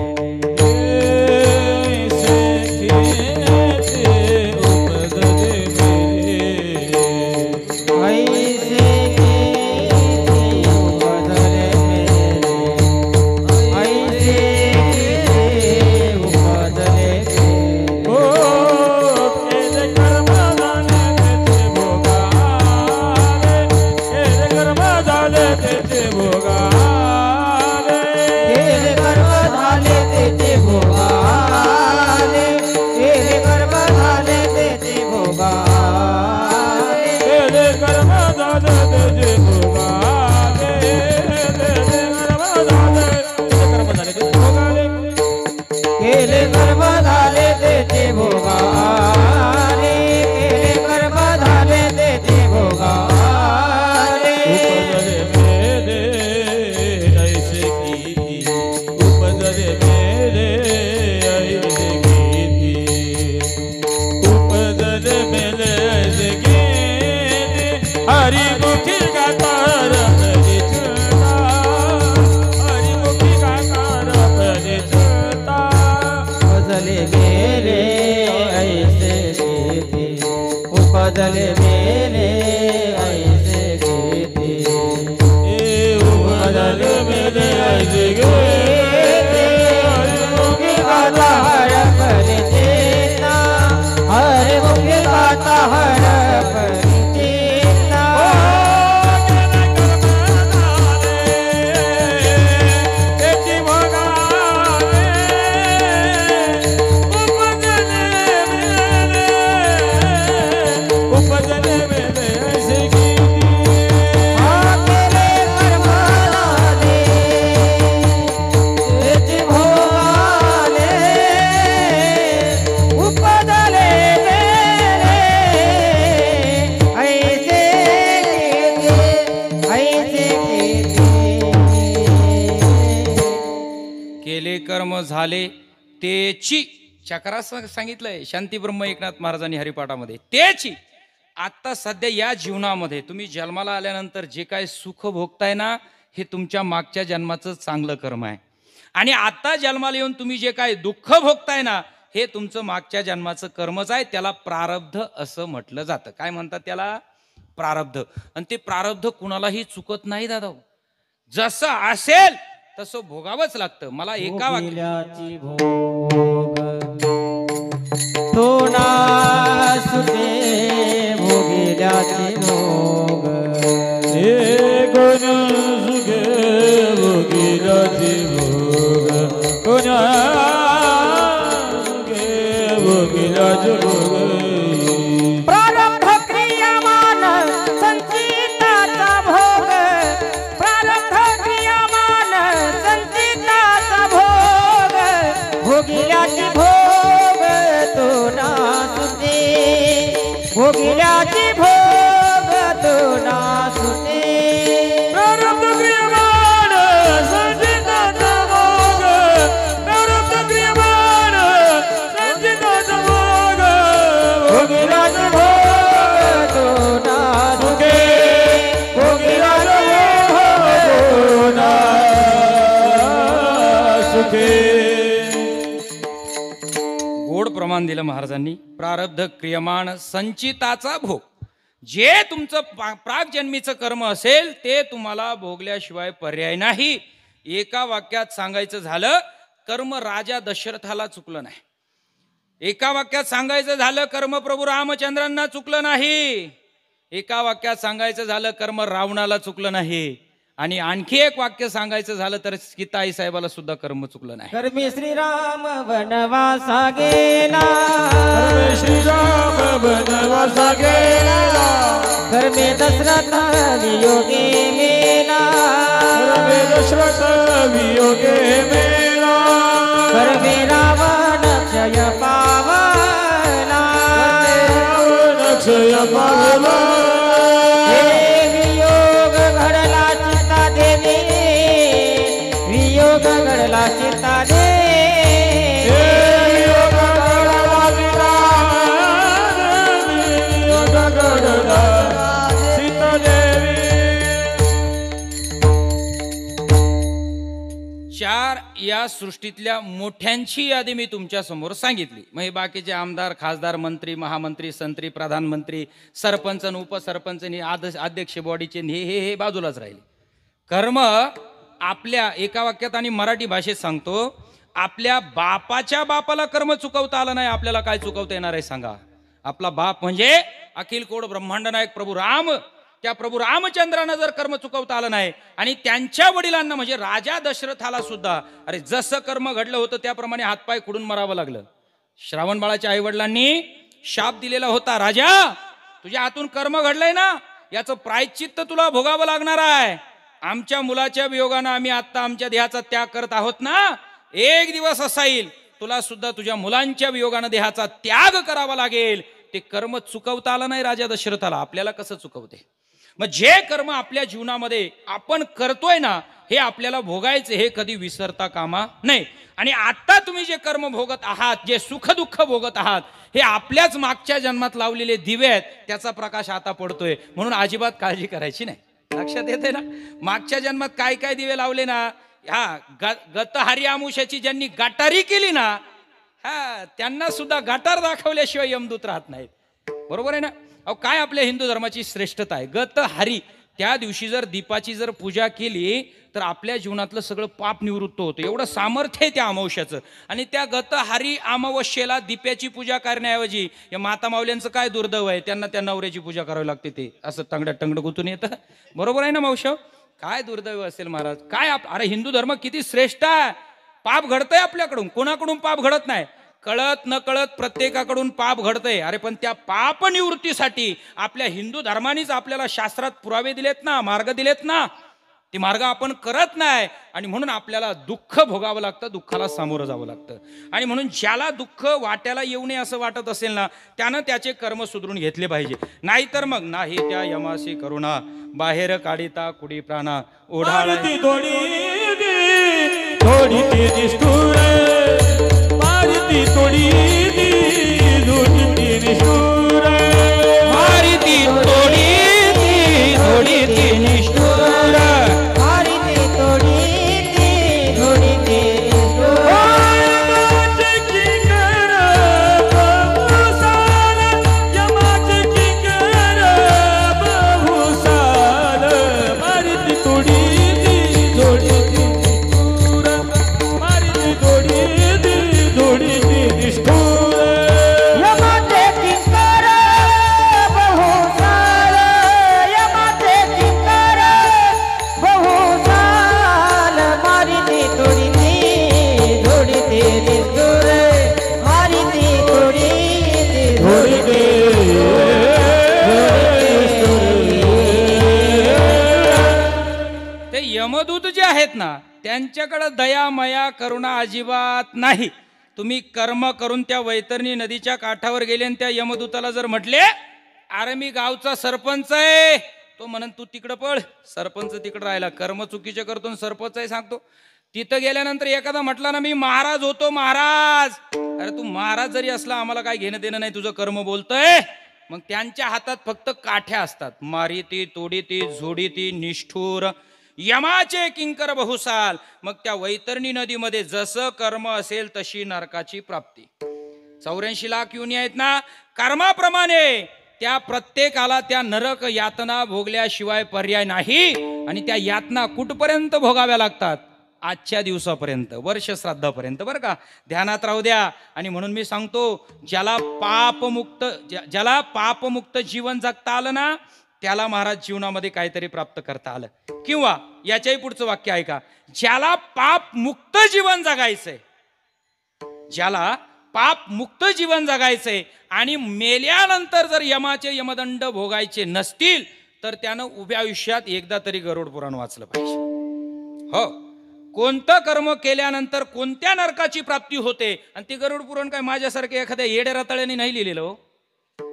झाले तेची, चक्रा सांगितलंय शांती ब्रह्म एकनाथ महाराजांनी हरिपाठामध्ये, तेची आता सध्या या जीवनामध्ये तुम्ही जन्माला आल्यानंतर जे काय सुख भोगताय ना, हे तुमच्या मागच्या जन्माचं चांगलं कर्म आहे. आणि आता जन्माला येऊन तुम्ही जे काय दुःख भोगताय ना, हे तुमचं मागच्या जन्माचं कर्मच आहे. त्याला प्रारब्ध असं म्हटलं जातं. काय म्हणतात त्याला? प्रारब्ध. आणि ते प्रारब्ध कुणालाही चुकत नाही दादा. जसं असेल तसं भोगावंच लागतं. मला एका भोगिल्याची भोग तो ना सुखे, भोगिल्याची भोग हे कोण सुखे, भोगिल्याची भोग कोण सुखे, भोगिल्याची भोग. प्रारब्ध क्रियामान संचिताचा भोग, प्रारब्ध क्रियामान संचिताचा भोग, भोगिल्याची भोग तो ना सुटे, भोगिल्याची भोग तो ना सुटे. प्रारब्ध क्रियमान संचिताचा भोग, प्रारब्ध क्रियमान संचिताचा भोग, भोगिल्याची भोग तो ना सुटे, भोगिल्याची भोग तो ना सुखे. गोड प्रमाण दिलं महाराजांनी. प्रारब्ध क्रियमाण संचिताचा भोग, जे तुमचं प्रागजन्मीचं कर्म असेल ते तुम्हाला भोगल्याशिवाय पर्याय नाही. एका वाक्यात सांगायचं झालं, कर्म राजा दशरथाला चुकलं नाही. एका वाक्यात सांगायचं झालं, कर्म प्रभू रामचंद्रांना चुकलं नाही. एका वाक्यात सांगायचं झालं, कर्म रावणाला चुकलं नाही. आणि आणखी एक वाक्य सांगायचं झालं तर सीताई साहेबाला सुद्धा कर्म चुकलं नाही. कर्मी श्रीराम वनवासा गेला, श्रीराम वनवासा गेला, कर्मे दशरथ वियोगे मेला, कर्मे दशरथ वियोगे मेला, कर्मे रावण क्षय पावला, रावण क्षय पावला. वियोग घडला चित्ता देवी, वियोग घडला चित्ता देवी. चार या सृष्टीतल्या मोठ्यांची यादी मी तुमच्या समोर सांगितली. मग हे बाकीचे आमदार, खासदार, मंत्री, महामंत्री, संत्री, प्रधानमंत्री, सरपंच, उपसरपंच, अध्यक्ष बॉडीचे हे बाजूलाच राहिले. कर्म आपल्या एका वाक्यात आणि मराठी भाषेत सांगतो, आपल्या बापाच्या बापाला कर्म चुकवता आलं नाही, आपल्याला काय चुकवता येणार आहे सांगा? आपला बाप म्हणजे अखिल कोड ब्रह्मांड नायक प्रभू राम. त्या प्रभू रामचंद्रांना जर कर्म चुकवता आलं नाही आणि त्यांच्या वडिलांना म्हणजे राजा दशरथाला सुद्धा अरे जसं कर्म घडलं होतं त्याप्रमाणे हातपाय खुडून मरावं लागलं. श्रावण बाळाच्या आई वडिलांनी शाप दिलेला होता, राजा तुझ्या हातून कर्म घडलंय ना, याचं प्रायश्चित्त तुला भोगावं लागणार आहे. आमच्या मुलाच्या वियोगानं आम्ही आता आमच्या देहाचा त्याग करत आहोत ना, एक दिवस असा येईल तुला सुद्धा तुझ्या मुलांच्या वियोगानं देहाचा त्याग करावा लागेल. ते कर्म चुकवता आलं नाही राजा दशरथाला, आपल्याला कसं चुकवते? मग जे कर्म आपल्या जीवनामध्ये आपण करतोय ना, हे आपल्याला भोगायचे, हे कधी विसरता कामा नाही. आणि आता तुम्ही जे कर्म भोगत आहात, जे सुख दुःख भोगत आहात, हे आपल्याच मागच्या जन्मात लावलेले दिवे आहेत, त्याचा प्रकाश आता पडतोय. म्हणून अजिबात काळजी करायची नाही. लक्षात येते ना, मागच्या जन्मात काय काय दिवे लावले ना, गत हरी आमुष्याची ज्यांनी गाटारी केली ना, त्यांना सुद्धा गाटार दाखवल्याशिवाय यमदूत राहत नाहीत. बरोबर आहे ना? अहो काय आपल्या हिंदू धर्माची श्रेष्ठता आहे. गत हरी, त्या दिवशी जर दीपाची जर पूजा केली तर आपल्या जीवनातलं सगळं पाप निवृत्त होतं. एवढं सामर्थ्य आहे त्या अमावस्याचं. आणि त्या गत हरी अमावस्येला दीप्याची पूजा करण्याऐवजी या माता माऊल्यांचं काय दुर्दैव आहे, त्यांना त्या नवऱ्याची पूजा करावी लागते. ते असं तंगड्यात टंगड गुतून येतं. बरोबर आहे ना मावशा? काय दुर्दैव असेल महाराज. काय अरे हिंदू धर्म किती श्रेष्ठ आहे. पाप घडतंय आपल्याकडून, कोणाकडून पाप घडत नाही, कळत न कळत प्रत्येकाकडून पाप घडतंय. अरे पण त्या पाप निवृत्तीसाठी आपल्या हिंदू धर्मानेच आपल्याला शास्त्रात पुरावे दिलेत ना, मार्ग दिलेत ना. ते मार्ग आपण करत नाही आणि म्हणून आपल्याला दुःख भोगावं लागतं, दुःखाला सामोरं जावं लागतं. आणि म्हणून ज्याला दुःख वाट्याला येऊ नये असं वाटत असेल ना, त्यानं त्याचे कर्म सुधरून घेतले पाहिजे. नाहीतर मग नाही त्या यमासी करुणा, बाहेर काढिता कुडी प्राणा, ओढाळती थोडी ती निष्ठुर आहेत ना त्यांच्याकडे दया मया करुणा अजिबात नाही. तुम्ही कर्म करून त्या वैतरणी नदीच्या काठावर गेले आणि त्या यमदूताला जर म्हटले अरे मी गावचा सरपंच आहे, तो म्हणन तू तिकडं पळ, सरपंच तिकडं राहिला, कर्म चुकीचे करतो आणि सरपंच आहे सांगतो. तिथं गेल्यानंतर एखादा म्हटला ना मी महाराज होतो महाराज, अरे तू महाराज जरी असला आम्हाला काय घेणं देणं नाही, तुझं कर्म बोलतोय. मग त्यांच्या हातात फक्त काठ्या असतात, मारिती तोडीती झोडीती निष्ठुर यमाचे किंकर बहुसाल. मग त्या वैतरणी नदीमध्ये जसं कर्म असेल तशी नरकाची प्राप्ती. 84 लाख योनी आहेत ना, कर्माप्रमाणे त्या प्रत्येकाला त्या नरक यातना भोगल्याशिवाय पर्याय नाही. आणि त्या यातना कुठपर्यंत भोगाव्या लागतात? आजच्या दिवसापर्यंत, वर्ष श्राद्धापर्यंत, बरं का, ध्यानात राहू द्या. आणि म्हणून मी सांगतो, ज्याला पापमुक्त जीवन जगता आलं ना त्याला महाराज जीवनामध्ये काहीतरी प्राप्त करता आलं. किंवा याच्याही पुढचं वाक्य ऐका, ज्याला पाप मुक्त जीवन जगायचंय, ज्याला पाप मुक्त जीवन जगायचंय आणि मेल्यानंतर जर यमाचे यमदंड भोगायचे नसतील तर त्यानं उभ्या आयुष्यात एकदा तरी गरुड पुराण वाचलं पाहिजे. हो, कोणतं कर्म केल्यानंतर कोणत्या नरकाची प्राप्ती होते. आणि ते गरुड पुराण काय माझ्यासारख्या एखाद्या येड्या रताळ्याने नाही लिहिलेलं हो.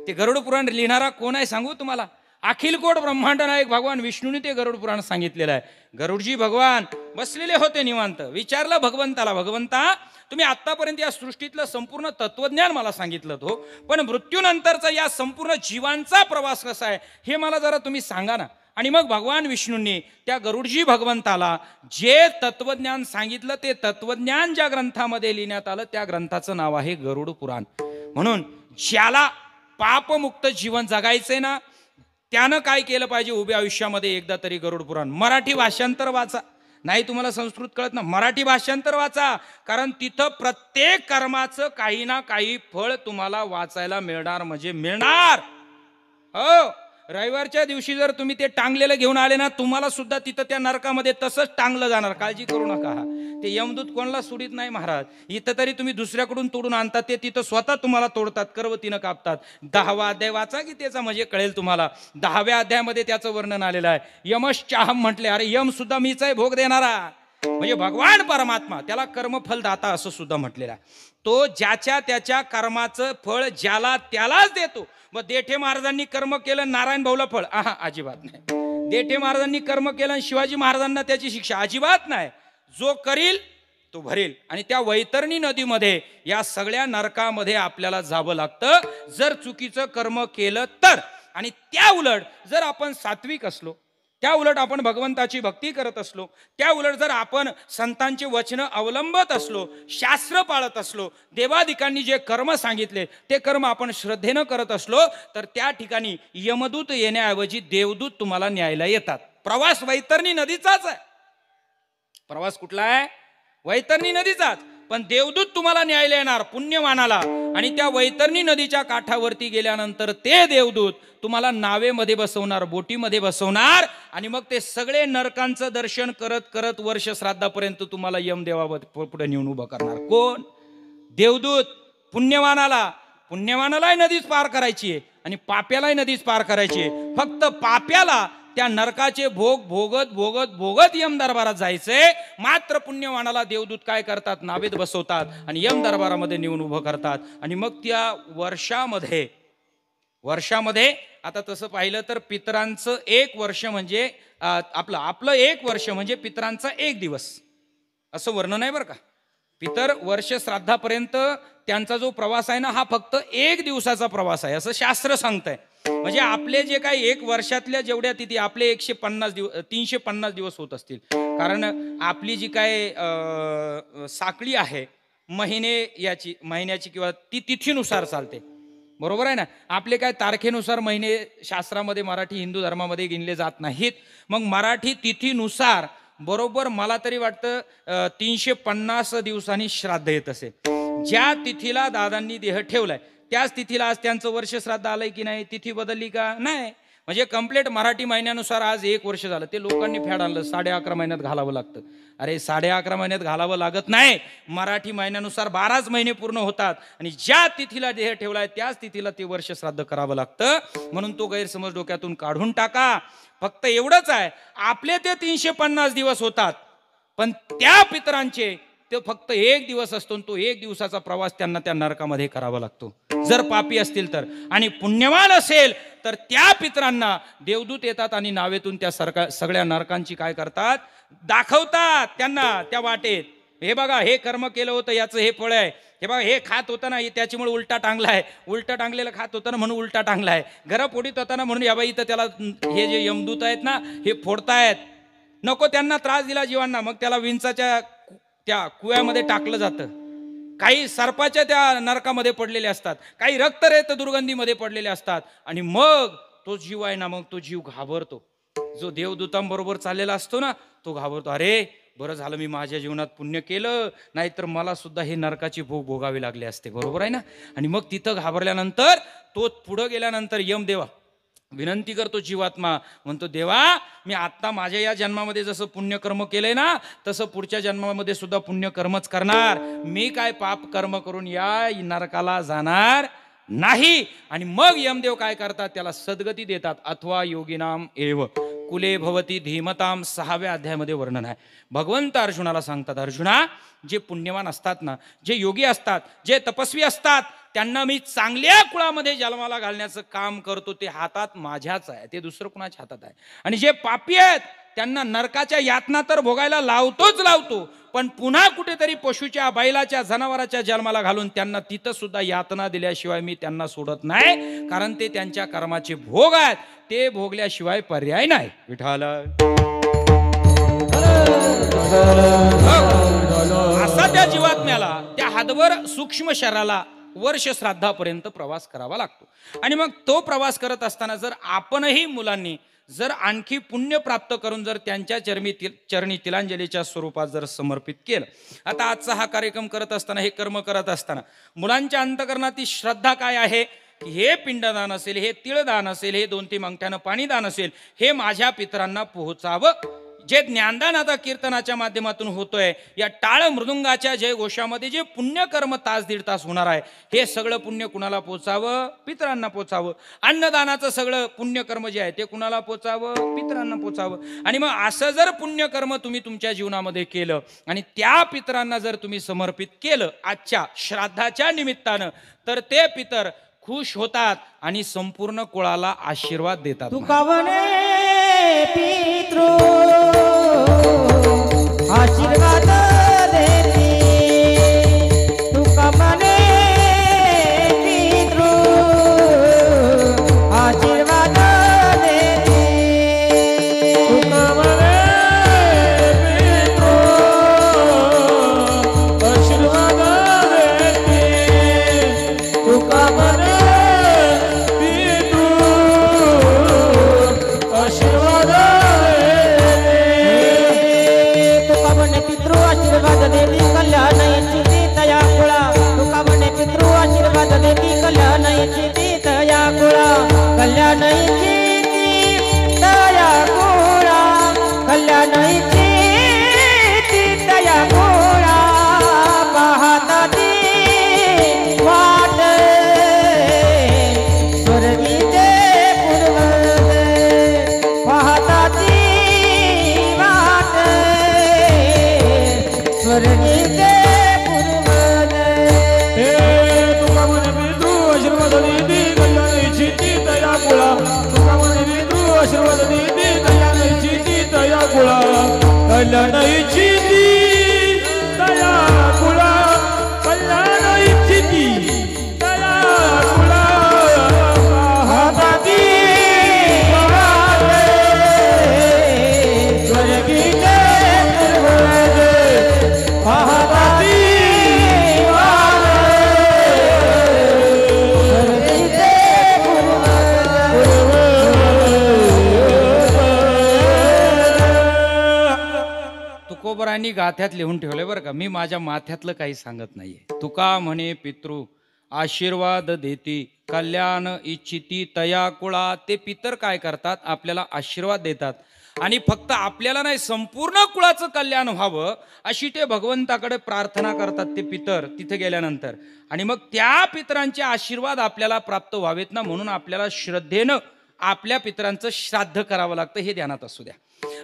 ते गरुड पुराण लिहिणारा कोण आहे सांगू तुम्हाला? अखिल कोट ब्रह्मांड नायक भगवान विष्णूने ते गरुड पुराण सांगितलेलं आहे. गरुडजी भगवान बसलेले होते निवांत. विचारलं भगवंताला, भगवंता तुम्ही आतापर्यंत या सृष्टीतलं संपूर्ण तत्वज्ञान मला सांगितलं हो, पण मृत्यूनंतरचा या संपूर्ण जीवांचा प्रवास कसा आहे हे मला जरा तुम्ही सांगा ना. आणि मग भगवान विष्णूंनी त्या गरुडजी भगवंताला जे तत्वज्ञान सांगितलं ते तत्वज्ञान ज्या ग्रंथामध्ये लिहिण्यात आलं त्या ग्रंथाचं नाव आहे गरुड पुराण. म्हणून ज्याला पापमुक्त जीवन जगायचंय ना त्यानं काय केलं पाहिजे? उभ्या आयुष्यामध्ये एकदा तरी गरुड पुराण. मराठी भाषांतर वाचा, नाही तुम्हाला संस्कृत कळत ना, मराठी भाषांतर वाचा, कारण तिथं प्रत्येक कर्माचं काही ना काही फळ तुम्हाला वाचायला मिळणार म्हणजे मिळणार. हो, रविवारच्या दिवशी जर तुम्ही ते टांगलेलं घेऊन आले ना तुम्हाला सुद्धा तिथं त्या नरकामध्ये तसंच टांगलं जाणार, काळजी करू नका. ते यमदूत कोणाला सोडित नाही महाराज. इथं तरी तुम्ही दुसऱ्याकडून तोडून आणतात, ते तिथं स्वतः तुम्हाला तोडतात, करवतीनं कापतात. 10वा अध्याय वाचा की त्याचा म्हणजे कळेल तुम्हाला. 10व्या अध्यायामध्ये त्याचं वर्णन आलेलं आहे. यमश्चाहम म्हटले, अरे यम सुद्धा मीच आहे भोग देणारा, म्हणजे भगवान परमात्मा, त्याला कर्मफल दाता असं सुद्धा म्हटलेलं आहे. तो ज्याच्या त्याच्या कर्माचं फळ ज्याला त्यालाच देतो. मग देठे महाराजांनी कर्म केलं, नारायण भाऊला फळ? अजिबात नाही. देठे महाराजांनी कर्म केलं आणि शिवाजी महाराजांना त्याची शिक्षा? अजिबात नाही. जो करील तो भरेल. आणि त्या वैतरणी नदीमध्ये या सगळ्या नरकामध्ये आपल्याला जावं लागतं जर चुकीचं कर्म केलं तर. आणि त्या उलट जर आपण सात्विक असलो, त्या उलट आपण भगवंताची भक्ती करत असलो, त्या उलट जर आपण संतांचे वचन अवलंबत असलो, शास्त्र पाळत असलो, देवादिकांनी जे कर्म सांगितले ते कर्म आपण श्रद्धेनं करत असलो तर त्या ठिकाणी यमदूत येण्याऐवजी देवदूत तुम्हाला न्यायला येतात. प्रवास वैतरणी नदीचाच आहे. प्रवास कुठला आहे? वैतरणी नदीचाच. पण देवदूत तुम्हाला न्यायला येणार पुण्यवानाला. आणि त्या वैतरणी नदीच्या काठावरती गेल्यानंतर ते देवदूत तुम्हाला नावेमध्ये बसवणार, बोटीमध्ये बसवणार. आणि मग ते सगळे नरकांचं दर्शन करत करत वर्ष श्राद्धापर्यंत तुम्हाला यमदेवा पुढे नेऊन उभं करणार. कोण? देवदूत. पुण्यवानालाही नदीच पार करायची आहे आणि पाप्यालाही नदीच पार करायची आहे. फक्त पाप्याला त्या नरकाचे भोग भोगत भोगत भोगत यम दरबारात जायचंय. मात्र पुण्यवानाला देवदूत काय करतात? नावेत बसवतात आणि यम दरबारामध्ये नेऊन उभं करतात. आणि मग त्या वर्षामध्ये आता तसं पाहिलं तर पितरांचं 1 वर्ष म्हणजे आपलं 1 वर्ष म्हणजे पितरांचा 1 दिवस असं वर्णन आहे बरं का. पितर वर्ष श्राद्धापर्यंत त्यांचा जो प्रवास आहे ना हा फक्त 1 दिवसाचा प्रवास आहे असं शास्त्र सांगतंय. म्हणजे आपले जे काही 1 वर्षातल्या जेवढ्या तिथी आपले 350 दिवस होत असतील. कारण आपली जी काय साखळी आहे महिन्याची किंवा ती तिथीनुसार चालते, बरोबर आहे ना. आपले काय तारखेनुसार महिने शास्त्रामध्ये मराठी हिंदू धर्मामध्ये गिनले जात नाहीत. मग मराठी तिथीनुसार बरोबर मला तरी वाटतं 350 दिवसांनी श्राद्ध येत असेल. ज्या तिथीला दादांनी देह ठेवलाय त्याच तिथीला आज त्यांचं वर्ष श्राद्ध आलंय की नाही? तिथी बदलली का? नाही. म्हणजे कंप्लीट मराठी महिन्यानुसार आज 1 वर्ष झालं. ते लोकांनी फॅड आणलं 11.5 महिन्यात घालावं लागतं. अरे 11.5 महिन्यात घालावं लागत नाही. मराठी महिन्यानुसार 12च महिने पूर्ण होतात आणि ज्या तिथीला देह ठेवलाय त्याच तिथीला ते वर्ष श्राद्ध करावं लागतं. म्हणून तो गैरसमज डोक्यातून काढून टाका. फक्त एवढंच आहे, आपले ते 350 दिवस होतात पण त्या पितरांचे ते फक्त एक दिवस असतो, तो एक दिवसाचा प्रवास त्यांना त्या नरकामध्ये करावा लागतो जर पापी असतील तर. आणि पुण्यवान असेल तर त्या पितरांना देवदूत येतात आणि नावेतून त्या सगळ्या नरकांची काय करतात, दाखवतात त्यांना त्या वाटेत. हे बघा, हे कर्म केलं होतं याचं हे फळ आहे. हे बघा, हे खात होतं ना त्याच्यामुळे उलटा टांगला आहे, उलटा टांगलेलं खात होतं ना म्हणून उलटा टांगला आहे, घरं फोडीत होता ना म्हणून या बाई इथं त्याला हे जे यमदूत आहेत ना हे फोडतायत. नको त्यांना त्रास दिला जीवांना, मग त्याला विंचाच्या त्या कुव्यामध्ये टाकलं जातं. काही सर्पाच्या त्या नरकामध्ये पडलेले असतात, काही रक्तरेत दुर्गंधीमध्ये पडलेले असतात. आणि मग तो जीव आहे ना, मग तो जीव घाबरतो. जो देवदूतांबरोबर चाललेला असतो ना तो घाबरतो. अरे बरं झालं मी माझ्या जीवनात पुण्य केलं, नाहीतर मला सुद्धा हे नरकाची भोग भोगावी लागले असते. बरोबर आहे ना. आणि मग तिथं घाबरल्यानंतर तो पुढं गेल्यानंतर यमदेवा विनंती करतो जीवात्मा, म्हणतो देवा मी आत्ता माझ्या या जन्मामध्ये जसं पुण्यकर्म केलंय ना तसं पुढच्या जन्मामध्ये सुद्धा पुण्यकर्मच करणार, मी काय पाप कर्म करून या नरकाला जाणार नाही. आणि मग यमदेव काय करतात, त्याला सद्गती देतात. अथवा योगिनाम एव कुले भवती धीमताम 6व्या अध्यायामध्ये वर्णन आहे. भगवंत अर्जुनाला सांगतात, अर्जुना जे पुण्यवान असतात ना, जे योगी असतात, जे तपस्वी असतात, त्यांना मी चांगल्या कुळामध्ये जन्माला घालण्याचं काम करतो. ते हातात माझ्याच आहे, ते दुसरं कुणाच्या हातात आहे. आणि जे पापी आहेत त्यांना नरकाच्या यातना तर भोगायला लावतोच लावतो, पण पुन्हा कुठेतरी पशुच्या, बैलाच्या, जनावराच्या जन्माला घालून त्यांना तिथं सुद्धा यातना दिल्याशिवाय मी त्यांना सोडत नाही. कारण ते त्यांच्या कर्माचे भोग आहेत, ते भोगल्याशिवाय पर्याय नाही. विठाल असा त्या जीवात्म्याला, त्या हातभर सूक्ष्म शरीराला वर्ष श्राद्धापर्यंत प्रवास करावा लागतो. आणि मग तो प्रवास करत असताना जर आपणही मुलांनी जर आणखी पुण्य प्राप्त करून जर त्यांच्या चरणी तिलांजलीच्या स्वरूपात जर समर्पित केलं. आता आजचा हा कार्यक्रम करत असताना, हे कर्म करत असताना मुलांच्या अंतकरणातील श्रद्धा काय आहे, की हे पिंडदान असेल, हे तिळदान असेल, हे 2-3 अंगठ्यानं पाणीदान असेल, हे माझ्या पितरांना पोहोचावं. जे ज्ञानदान आता कीर्तनाच्या माध्यमातून होतोय, या टाळ मृदुंगाच्या जय घोषामध्ये जे पुण्यकर्म तास दीड तास होणार आहे, हे सगळं पुण्य कुणाला पोचावं, पितरांना पोचावं. अन्नदानाचं सगळं पुण्यकर्म जे आहे ते कुणाला पोचावं, पितरांना पोचावं. आणि मग असं जर पुण्यकर्म तुम्ही तुमच्या जीवनामध्ये केलं आणि त्या पितरांना जर तुम्ही समर्पित केलं आजच्या श्राद्धाच्या निमित्तानं, तर ते पितर खुश होतात आणि संपूर्ण कुळाला आशीर्वाद देतात. तुका म्हणे पितृ आशीर्वाद देती, तुका म्हणे पितृ आशीर्वाद देती, तुका म्हणे पितृ आशीर्वाद देती, तुका म्हणे पितृ आशीर्वाद तुका म्हणे पितृ आशीर्वाद देती, कल्याण इच्छिती तया कुळा, तुका म्हणे पितृ आशीर्वाद देती, कल्याण इच्छिती तया कुळा, कल्याण इच्छिती तया कुळा, कल्याण इच्छिती तया कुळा, पाहता ती वाट स्वर्गीचे पूर्वज, पाहता ती वाट स्वर्गीचे पूर्वज. हे तुका म्हणे पितृ आशीर्वाद देती, कल्याण इच्छिती तया कुळा, तुका म्हणे पितृ आशीर्वाद देती, कल्याण इच्छिती तया कुळा, कल्याण इच्छिती तया कुळा, कल्याण इच्छिती तया कुळा, पाहता ती वाट स्वर्गीचे पूर्वज, पाहता ती वाट स्वर्गीचे पूर्वज. तुकोबरांनी गाथ्यात लिहून ठेवलंय बरं का, मी माझ्या माथ्यातलं काही सांगत नाहीये. तुका म्हणे पितृ आशीर्वाद देती, कल्याण इच्छिती तया कुळा. ते पितर काय करतात, आपल्याला आशीर्वाद देतात. आणि फक्त आपल्याला नाही, संपूर्ण कुळाचं कल्याण व्हावं अशी ते भगवंताकडे प्रार्थना करतात ते पितर तिथे गेल्यानंतर. आणि मग त्या पितरांचे आशीर्वाद आपल्याला प्राप्त व्हावेत ना, म्हणून आपल्याला श्रद्धेनं आपल्या पितरांचं श्राद्ध करावं लागतं, हे ध्यानात असू द्या.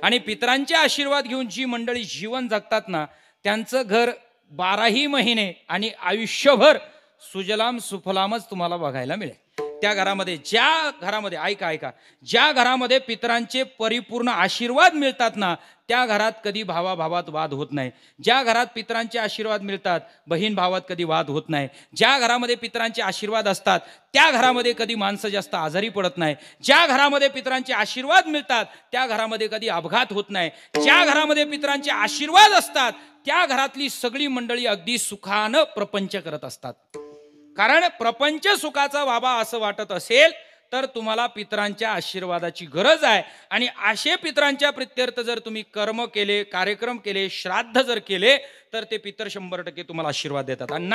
आणि पितरांचे आशीर्वाद घेऊन जी मंडळी जीवन जगतात ना, त्यांचं घर 12ही महिने आणि आयुष्यभर सुजलाम सुफलामच तुम्हाला बघायला मिळेल. त्या घरामध्ये, ज्या घरामध्ये, ऐका, ज्या घरामध्ये पितरांचे परिपूर्ण आशीर्वाद मिळतात ना, त्या घरात कधी भावाभावात वाद होत नाही. ज्या घरात पितरांचे आशीर्वाद मिळतात, बहीण भावात कधी वाद होत नाही. ज्या घरामध्ये पितरांचे आशीर्वाद असतात, त्या घरामध्ये कधी माणसं जास्त आजारी पडत नाही. ज्या घरामध्ये पितरांचे आशीर्वाद मिळतात, त्या घरामध्ये कधी अपघात होत नाही. ज्या घरामध्ये पितरांचे आशीर्वाद असतात, त्या घरातली सगळी मंडळी अगदी सुखानं प्रपंच करत असतात. कारण प्रपंच सुखाचा बाबा असं वाटत असेल तर तुम्हाला पितरांच्या आशीर्वादाची गरज आहे. आणि असे पितरांच्या प्रित्यर्थ जर तुम्ही कर्म केले, कार्यक्रम केले, श्राद्ध जर केले, तर ते पितर 100% तुम्हाला आशीर्वाद देतात. आणि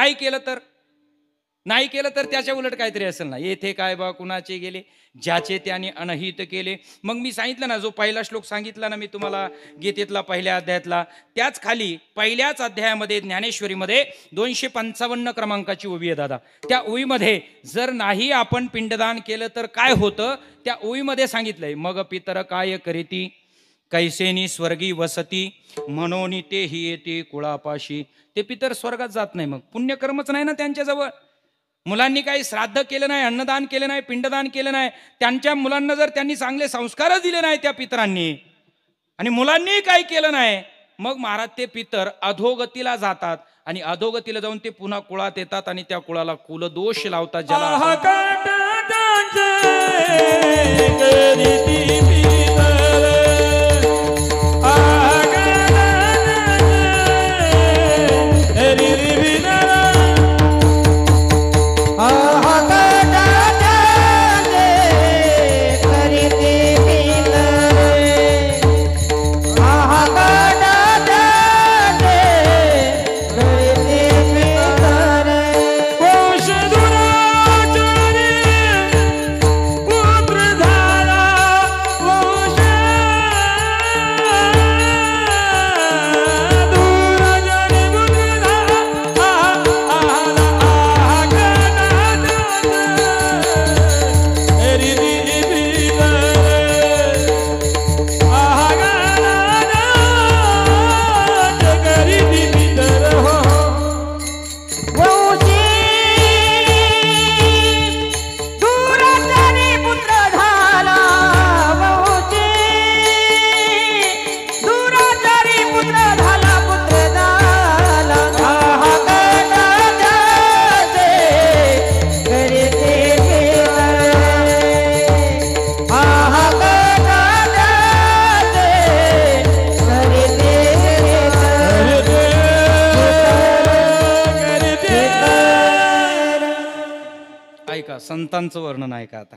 नाही केलं तर त्याच्या उलट काहीतरी असेल ना, येथे काय बा कुणाचे गेले, ज्याचे त्याने अनहित केले. मग मी सांगितलं ना, जो पहिला श्लोक सांगितला ना मी तुम्हाला गीतेतला पहिल्या अध्यायातला, त्याच खाली पहिल्याच अध्यायामध्ये ज्ञानेश्वरीमध्ये 255 क्रमांकाची ओवी आहे दादा. त्या ओवीमध्ये जर नाही आपण पिंडदान केलं तर काय होतं, त्या ओवीमध्ये सांगितलंय, मग पितर काय करीती कैसेनी स्वर्गी वसती म्हणून ते ही येते कुळापाशी. ते पितर स्वर्गात जात नाही, मग पुण्यकर्मच नाही ना त्यांच्याजवळ. मुलांनी काही श्राद्ध केलं नाही, अन्नदान केलं नाही, पिंडदान केलं नाही, त्यांच्या मुलांना जर त्यांनी चांगले संस्कारच दिले नाही त्या पितरांनी, आणि मुलांनी काही केलं नाही, मग महाराज ते पितर अधोगतीला जातात. आणि अधोगतीला जाऊन ते पुन्हा कुळात येतात आणि त्या कुळाला कुलदोष लावतात. ज्याला संतांचं वर्णन आहे का? आता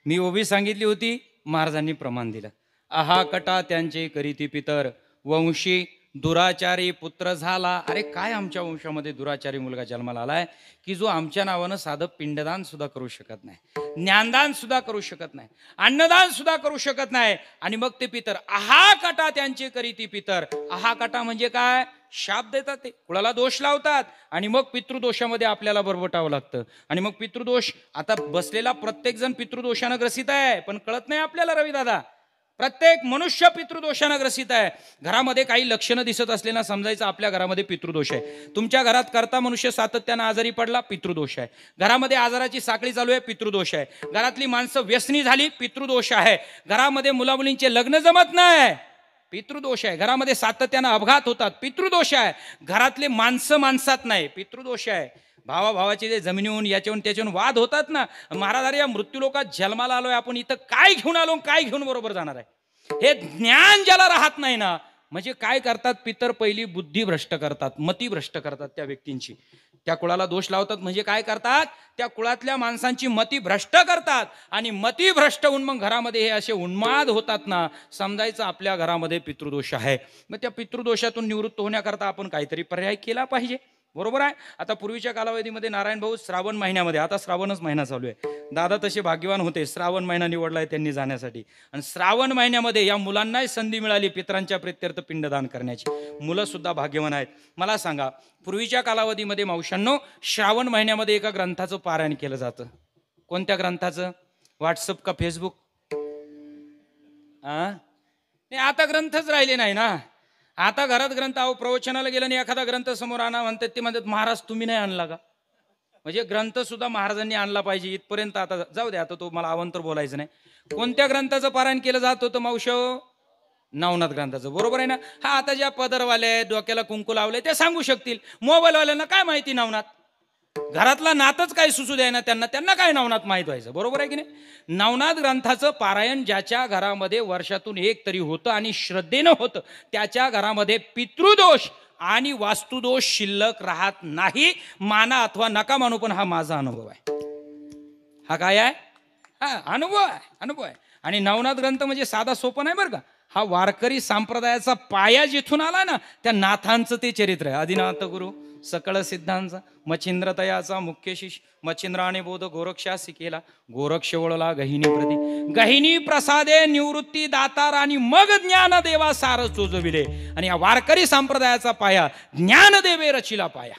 मी ओबी सांगितली होती, महाराजांनी प्रमाण दिलं. आहाकटा त्यांचे करीती पितर वंशी दुराचारी पुत्र झाला. अरे काय आमच्या वंशामध्ये दुराचारी मुलगा जन्माला आलाय की जो आमच्या नावानं साधं पिंडदान सुद्धा करू शकत नाही, ज्ञानदान सुद्धा करू शकत नाही, अन्नदान सुद्धा करू शकत नाही. आणि मग ते पितर आहाकटा त्यांचे करीती पितर. आहाकटा म्हणजे काय? शाप देतात, ते कुळाला दोष लावतात आणि मग पितृदोषामध्ये आपल्याला बरबटावं लागतं. आणि मग पितृदोष, आता बसलेला प्रत्येक जण पितृदोषानं ग्रसित आहे, पण कळत नाही आपल्याला रविदादा. प्रत्येक मनुष्य पितृदोषानं ग्रसित आहे. घरामध्ये काही लक्षणं दिसत असलेला समजायचं आपल्या घरामध्ये पितृदोष आहे. तुमच्या घरात करता मनुष्य सातत्यानं आजारी पडला, पितृदोष आहे. घरामध्ये आजाराची साखळी चालू आहे, पितृदोष आहे. घरातली माणसं व्यसनी झाली, पितृदोष आहे. घरामध्ये मुलामुलींचे लग्न जमत नाही, पितृदोष आहे. घरामध्ये सातत्यानं अपघात होतात, पितृदोष आहे. घरातले माणसं माणसात नाही, पितृदोष आहे. भावाभावाचे जे जमिनीहून याच्याहून त्याच्याहून वाद होतात ना. महाराज, अरे या मृत्यूलोकात जन्माला आलोय आपण, इथं काय घेऊन आलो, काय घेऊन बरोबर जाणार आहे, हे ज्ञान ज्याला राहत नाही ना, म्हणजे काय करतात पितर, पहिली बुद्धी भ्रष्ट करतात, मती भ्रष्ट करतात त्या व्यक्तींची. त्या कुळाला दोष लावतात म्हणजे काय करतात, त्या कुळातल्या माणसांची मती भ्रष्ट करतात. आणि मती भ्रष्ट होऊन मग घरामध्ये हे असे उन्माद होतात ना, समजायचं आपल्या घरामध्ये पितृदोष आहे. मग त्या पितृदोषातून निवृत्त होण्याकरता आपण काहीतरी पर्याय केला पाहिजे, बरोबर आहे. आता पूर्वीच्या कालावधीमध्ये नारायण भाऊ श्रावण महिन्यामध्ये, आता श्रावणच महिना चालू आहे, दादा तसे भाग्यवान होते, श्रावण महिना निवडलाय त्यांनी जाण्यासाठी. आणि श्रावण महिन्यामध्ये या मुलांनाही संधी मिळाली पितरांच्या प्रित्यर्थ पिंडदान करण्याची. मुलं सुद्धा भाग्यवान आहेत. मला सांगा, पूर्वीच्या कालावधीमध्ये मावशांनो श्रावण महिन्यामध्ये एका ग्रंथाचं पारायण केलं जातं. कोणत्या ग्रंथाचं? व्हॉट्सअप का फेसबुक? आता ग्रंथच राहिले नाही ना. आता घरात ग्रंथ, अहो प्रवचनाला गेलं आणि एखादा ग्रंथ समोर आणा म्हणतात, ते म्हणतात महाराज तुम्ही नाही आणला का? म्हणजे ग्रंथ सुद्धा महाराजांनी आणला पाहिजे इथपर्यंत. आता जाऊ दे, आता तो मला अवंतर बोलायचं नाही. कोणत्या ग्रंथाचं पारायण केलं जात होतं मावशो? नवनाथ ग्रंथाचं, बरोबर आहे ना. हा आता ज्या पदरवाले डोक्याला कुंकू लावले ते सांगू शकतील. मोबाईलवाल्यांना काय माहिती नवनाथ? घरातला नातच काय सुसू द्याय ना त्यांना काय नवनाथ माहीत व्हायचं, बरोबर आहे की नाही. नवनाथ ग्रंथाचं पारायण ज्याच्या घरामध्ये वर्षातून एक तरी होतं आणि श्रद्धेनं होतं, त्याच्या घरामध्ये पितृदोष आणि वास्तुदोष शिल्लक राहत नाही. माना अथवा नका मानू, पण हा माझा अनुभव आहे. हा काय आहे? हा अनुभव आहे. आणि नवनाथ ग्रंथ म्हणजे साधा सोपं नाही बरं का. हा वारकरी संप्रदायाचा पाया जिथून आला ना, त्या नाथांचं ते चरित्र आहे. आदिनाथ गुरु सकळ सिद्धांचा, मच्छिंद्रतयाचा मुख्य शिष्य, मच्छिंद्राने बोध गोरक्षासी केला, गोरक्ष वळला गहिनी प्रती, गहिनी प्रसादे निवृत्ती दातार, आणि मग ज्ञान देवा सार चोजविले. आणि या वारकरी संप्रदायाचा पाया ज्ञानदेवे रचिला पाया.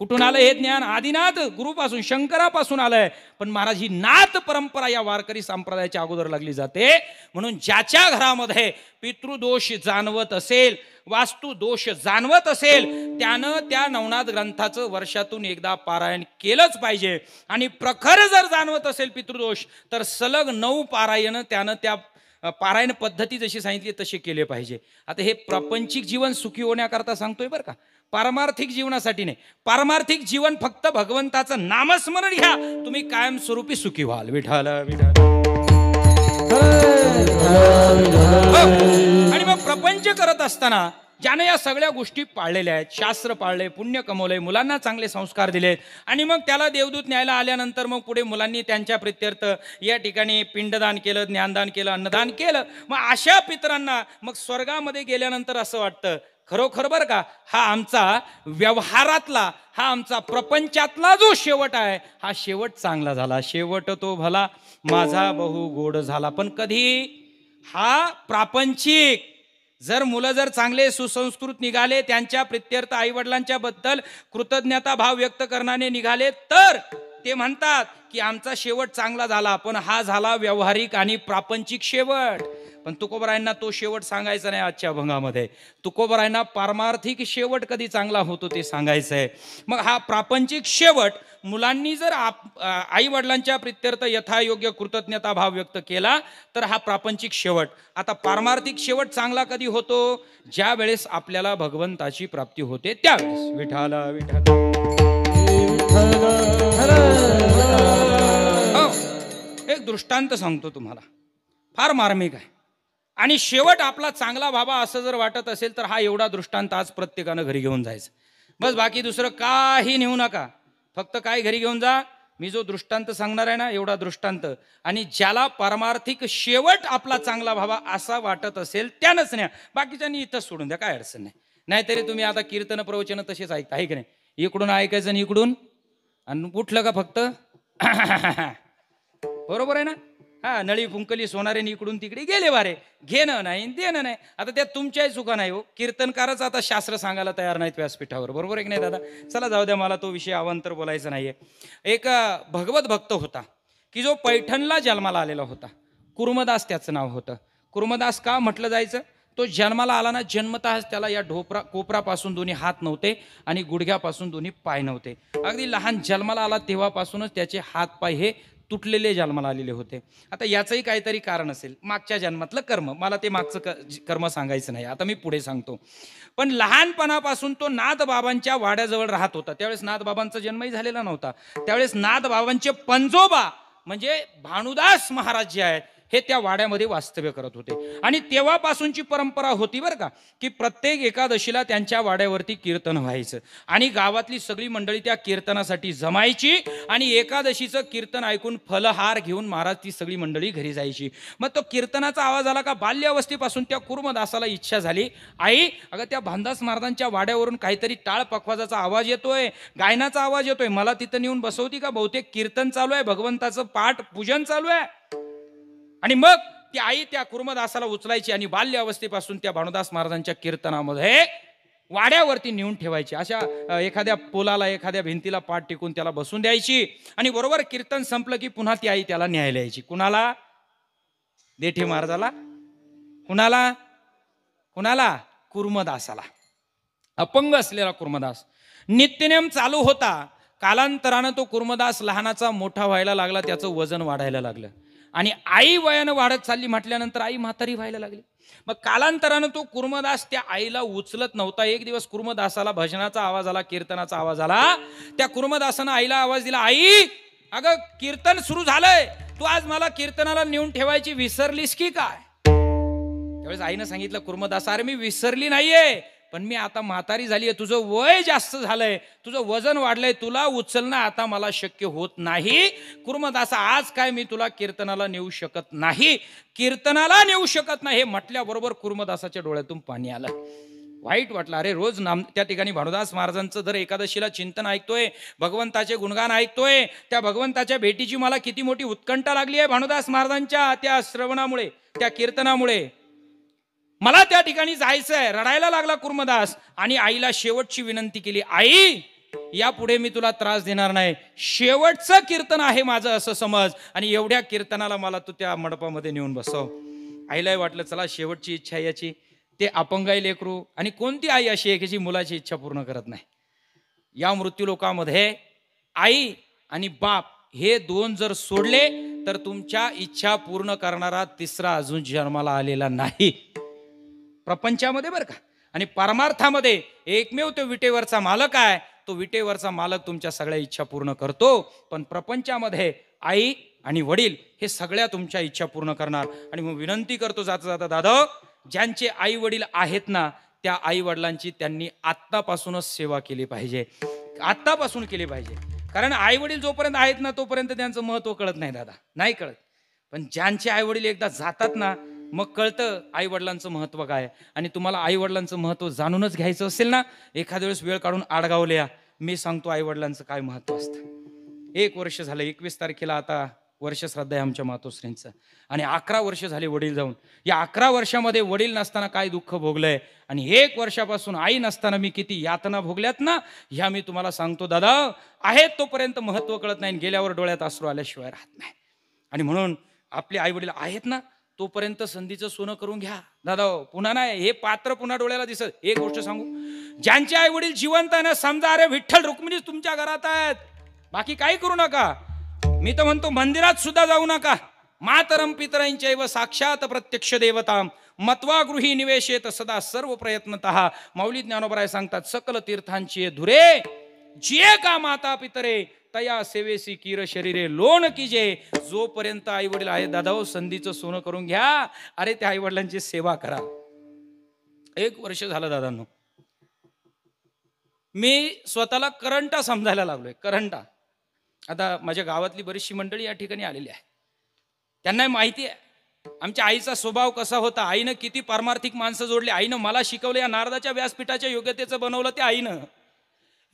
कुठून आलं हे ज्ञान? आदिनाथ गुरुपासून, शंकरापासून आलंय. पण महाराज ही नाथ परंपरा या वारकरी संप्रदायाच्या अगोदर लागली जाते. म्हणून ज्याच्या घरामध्ये पितृदोष जाणवत असेल, वास्तुदोष जाणवत असेल, त्यानं त्या नवनाथ ग्रंथाचं वर्षातून एकदा पारायण केलंच पाहिजे. आणि प्रखर जर जाणवत असेल पितृदोष, तर सलग 9 पारायण त्यानं त्या पारायण पद्धती जशी सांगितली तसे केले पाहिजे. आता हे प्रापंचिक जीवन सुखी होण्याकरता सांगतोय बरं का, पारमार्थिक जीवनासाठी नाही. पारमार्थिक जीवन फक्त भगवंताचं नामस्मरण घ्या, तुम्ही कायमस्वरूपी सुखी व्हाल. विठाल विठाल. आणि मग प्रपंच करत असताना ज्याने या सगळ्या गोष्टी पाळलेल्या आहेत, शास्त्र पाळले, पुण्य कमवले, मुलांना चांगले संस्कार दिलेत, आणि मग त्याला देवदूत न्यायला आल्यानंतर मग पुढे मुलांनी त्यांच्या प्रित्यर्थ या ठिकाणी पिंडदान केलं, ज्ञानदान केलं, अन्नदान केलं. मग अशा पितरांना मग स्वर्गामध्ये गेल्यानंतर असं वाटतं, खरोखर बरं का, हा आमचा व्यवहारातला, हा आमचा प्रपंचातला जो शेवट आहे, हा शेवट चांगला झाला. शेवट तो भला माझा बहु गोड झाला. पण कधी? हा प्रापंचिक. जर मुलं जर चांगले सुसंस्कृत निघाले, त्यांच्या प्रित्यर्थ आईवडिलांच्या बद्दल कृतज्ञता भाव व्यक्त करणारे निघाले, तर ते म्हणतात की आमचा शेवट चांगला झाला. पण हा झाला व्यावहारिक आणि प्रापंचिक शेवट. पण तुकोबरायांना तो शेवट सांगायचा नाही आजच्या अभंगामध्ये. तुकोबरायांना पारमार्थिक शेवट कधी चांगला होतो ते सांगायचं आहे. मग हा प्रापंचिक शेवट मुलांनी जर आई वडिलांच्या प्रित्यर्थ यथायोग्य कृतज्ञता भाव व्यक्त केला, तर हा प्रापंचिक शेवट. आता पारमार्थिक शेवट चांगला कधी होतो? ज्या वेळेस आपल्याला भगवंताची प्राप्ती होते त्यावेळेस. विठाल विठाल. एक दृष्टांत सांगतो तुम्हाला, फार मार्मिक आहे. आणि शेवट आपला चांगला व्हावा असं जर वाटत असेल, तर हा एवढा दृष्टांत आज प्रत्येकानं घरी घेऊन जायचं. बस बाकी दुसरं काही नेऊ नका. फक्त काय घरी घेऊन जा? मी जो दृष्टांत सांगणार आहे ना, एवढा दृष्टांत. आणि ज्याला पारमार्थिक शेवट आपला चांगला व्हावा असा वाटत असेल त्यानंच न्या. बाकीच्यांनी इथंच सोडून द्या, काय अडचण नाही. नाहीतरी तुम्ही आता कीर्तन प्रवचन तसेच ऐकता, आहे की नाही? इकडून ऐकायचं आणि इकडून, आणि उठलं का फक्त बरोबर आहे ना. हा नळी फुंकली सोनारेने इकडून तिकडे गेले वारे, घेणं नाही देणं नाही. आता त्यात तुमच्याही चुका नाही हो. कीर्तनकारच आता शास्त्र सांगायला तयार नाहीत व्यासपीठावर, बरोबर आहे की नाही दादा? चला जाऊ द्या, मला तो विषय अवांतर बोलायचा नाहीये. एक भगवत भक्त होता की जो पैठणला जन्माला आलेला होता. कुर्मदास त्याचं नाव होतं. कुर्मदास का म्हटलं जायचं? तो जन्माला आला ना, जन्मतःच त्याला या कोपरापासून दोन्ही हात नव्हते आणि गुडघ्यापासून दोन्ही पाय नव्हते. अगदी लहान जन्माला आला तेव्हापासूनच त्याचे हात पाय हे तुटलेले जन्माला आलेले होते. आता याचंही काहीतरी कारण असेल, मागच्या जन्मातलं कर्म. मला ते मागचं कर्म सांगायचं नाही, आता मी पुढे सांगतो. पण लहानपणापासून तो नाथबाबांच्या वाड्याजवळ राहत होता. त्यावेळेस नाथबाबांचा जन्मही झालेला नव्हता. त्यावेळेस नाथबाबांचे पंजोबा म्हणजे भानुदास महाराज जे आहेत, हे त्या वाड्यामध्ये वास्तव्य करत होते. आणि तेव्हापासूनची परंपरा होती बरं का, की प्रत्येक एकादशीला त्यांच्या वाड्यावरती कीर्तन व्हायचं. आणि गावातली सगळी मंडळी त्या कीर्तनासाठी जमायची. आणि एकादशीचं कीर्तन ऐकून फलहार घेऊन महाराज ती सगळी मंडळी घरी जायची. मग तो कीर्तनाचा आवाज आला का बाल्यावस्थेपासून त्या कुर्मदासाला इच्छा झाली, आई अगं त्या भानदास महाराजांच्या वाड्यावरून काहीतरी टाळ पखवाजाचा आवाज येतोय, गायनाचा आवाज येतोय, मला तिथं नेऊन बसवती का? बहुतेक कीर्तन चालू आहे, भगवंताचं पाठ पूजन चालू आहे. आणि मग ती आई त्या कुर्मदासाला उचलायची आणि बाल्य अवस्थेपासून त्या भानुदास महाराजांच्या कीर्तनामध्ये वाड्यावरती नेऊन ठेवायची. अशा एखाद्या पोलाला, एखाद्या भिंतीला पाठ टेकून त्याला बसून द्यायची. आणि बरोबर कीर्तन संपलं की पुन्हा ती आई त्याला न्यायला यायची. कुणाला? देठे महाराजाला. कुणाला? कुणाला? कुर्मदासाला. अपंग असलेला कुर्मदास. नित्यनेम चालू होता. कालांतरानं तो कुर्मदास लहानाचा मोठा व्हायला लागला, त्याचं वजन वाढायला लागलं आणि आई वयानं वाढत चालली म्हटल्यानंतर आई म्हातारी व्हायला लागली. मग कालांतरानं तो कुर्मदास त्या आईला उचलत नव्हता. एक दिवस कुर्मदासाला भजनाचा आवाज आला, कीर्तनाचा आवाज आला. त्या कुर्मदासानं आईला आवाज दिला, आई अगं कीर्तन सुरू झालंय, तू आज मला कीर्तनाला नेऊन ठेवायची विसरलीस की काय? त्यावेळेस आईनं सांगितलं, कुर्मदासा अरे मी विसरली नाहीये, पण मी आता म्हातारी झालीये, तुझं वय जास्त झालंय, तुझं वजन वाढलंय, तुला उचलणं आता मला शक्य होत नाही. कुर्मदासा आज काय मी तुला कीर्तनाला नेऊ शकत नाही, कीर्तनाला नेऊ शकत नाही. हे म्हटल्याबरोबर कुर्मदासाच्या डोळ्यातून पाणी आलं. वाईट वाटलं. अरे रोज त्या ठिकाणी भानुदास महाराजांचं दर एकादशीला चिंतन ऐकतोय, भगवंताचे गुणगान ऐकतोय, त्या भगवंताच्या भेटीची मला किती मोठी उत्कंठा लागली आहे भानुदास महाराजांच्या त्या श्रवणामुळे, त्या कीर्तनामुळे. मला त्या ठिकाणी जायचंय. रडायला लागला कुर्मदास आणि आईला शेवटची विनंती केली, आई यापुढे मी तुला त्रास देणार नाही, शेवटचं कीर्तन आहे माझं असं समज आणि एवढ्या कीर्तनाला मला तू त्या मंडपामध्ये नेऊन बसव. आईलाही वाटलं चला शेवटची इच्छा याची. ते अपंगाई लेकरू आणि कोणती आई अशी आहे की जी मुलाची इच्छा पूर्ण करत नाही. या मृत्यू लोकामध्ये आई आणि बाप हे दोन जर सोडले तर तुमच्या इच्छा पूर्ण करणारा तिसरा अजून जन्माला आलेला नाही प्रपंचामध्ये, बरं का. आणि परमार्थामध्ये एकमेव तो विटेवरचा मालक आहे. तो विटेवरचा मालक तुमच्या सगळ्या इच्छा पूर्ण करतो. पण प्रपंचामध्ये आई आणि वडील हे सगळ्या तुमच्या इच्छा पूर्ण करणार. आणि मग विनंती करतो जाता जाता, दादा ज्यांचे आई वडील आहेत ना, त्या आई वडिलांची त्यांनी आत्तापासूनच सेवा केली पाहिजे, आत्तापासून केली पाहिजे. कारण आई वडील जोपर्यंत आहेत ना तोपर्यंत त्यांचं महत्व कळत नाही दादा, नाही कळत. पण ज्यांचे आई वडील एकदा जातात ना मग कळतं आई वडिलांचं महत्व काय. आणि तुम्हाला आई वडिलांचं महत्व जाणूनच घ्यायचं असेल ना, एखाद्या वेळेस वेळ काढून आडगावले या, मी सांगतो आई वडिलांचं काय महत्व असतं. 1 वर्ष झालं, 21 तारखेला आता वर्ष श्राद्ध आहे आमच्या मातोश्रींचं. आणि 11 वर्ष झाले वडील जाऊन. या 11 वर्षामध्ये वडील नसताना काय दुःख भोगलंय आणि 1 वर्षापासून आई नसताना मी किती यातना भोगल्यात ना, ह्या मी तुम्हाला सांगतो दादा. आहेत तोपर्यंत महत्व कळत नाही, गेल्यावर डोळ्यात अश्रू आल्याशिवाय राहत नाही. आणि म्हणून आपले आई वडील आहेत ना तोपर्यंत संधीचं सोनं करून घ्या दादा. पुन्हा नाही हे पात्र पुन्हा डोळ्याला दिसत. एक गोष्ट सांगू, ज्यांचे आई वडील जिवंत आहे ना, समजा अरे विठ्ठल रुक्मिणीच तुमच्या घरात आहेत, बाकी काही करू नका. मी तर म्हणतो मंदिरात सुद्धा जाऊ नका. मातरम पितरांचैव साक्षात प्रत्यक्ष देवताम मत्वा गृही निवेशेत सदा सर्व प्रयत्नतः. माऊली ज्ञानोबराय सांगतात, सकल तीर्थांची धुरे जिये का माता पितरे तया सेवेसी कीर शरीरे लोण कीजे. जोपर्यंत आई वडील आहेत दादा हो, संधीचं सोनं करून घ्या. अरे त्या आई वडिलांची सेवा करा. 1 वर्ष झालं दादांनो, मी स्वतःला करंटा समजायला लागलोय. करंटा. आता माझ्या गावातली बरीचशी मंडळी या ठिकाणी आलेली आहे, त्यांना माहिती आहे आमच्या आईचा स्वभाव कसा होता. आईनं किती पारमार्थिक माणसं जोडली. आईनं मला शिकवलं, या नारदाच्या व्यासपीठाच्या योग्यतेचं बनवलं ते आईनं.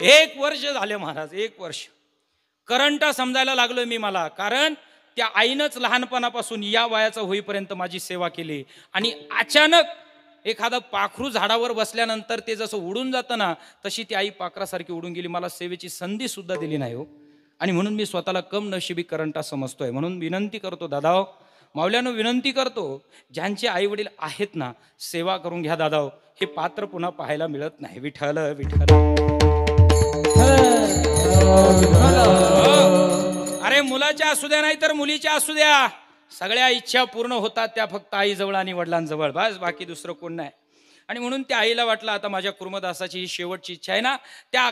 1 वर्ष झाले महाराज, 1 वर्ष करंटा समजायला लागलोय मी मला. कारण त्या आईनंच लहानपणापासून या वयाचा होईपर्यंत माझी सेवा केली. आणि अचानक एखादं पाखरू झाडावर बसल्यानंतर ते जसं उडून जातं ना, तशी ती आई पाखरासारखी उडून गेली. मला सेवेची संधी सुद्धा दिली नाही हो. आणि म्हणून मी स्वतःला कम नशिबी करंटा समजतोय. म्हणून विनंती करतो दादाओ, माऊल्यानं विनंती करतो, ज्यांचे आई वडील आहेत ना सेवा करून घ्या दादाओ. हे पात्र पुन्हा पाहायला मिळत नाही. विठ्ठल विठ्ठल. अरे मुलाच्या असू द्या नाही तर मुलीच्या असू द्या, सगळ्या इच्छा पूर्ण होतात त्या फक्त आईजवळ आणि वडिलांजवळ, बस बाकी दुसरं कोण नाही. आणि म्हणून त्या आईला वाटलं आता माझ्या कुर्मदासाची ही शेवटची इच्छा आहे ना. त्या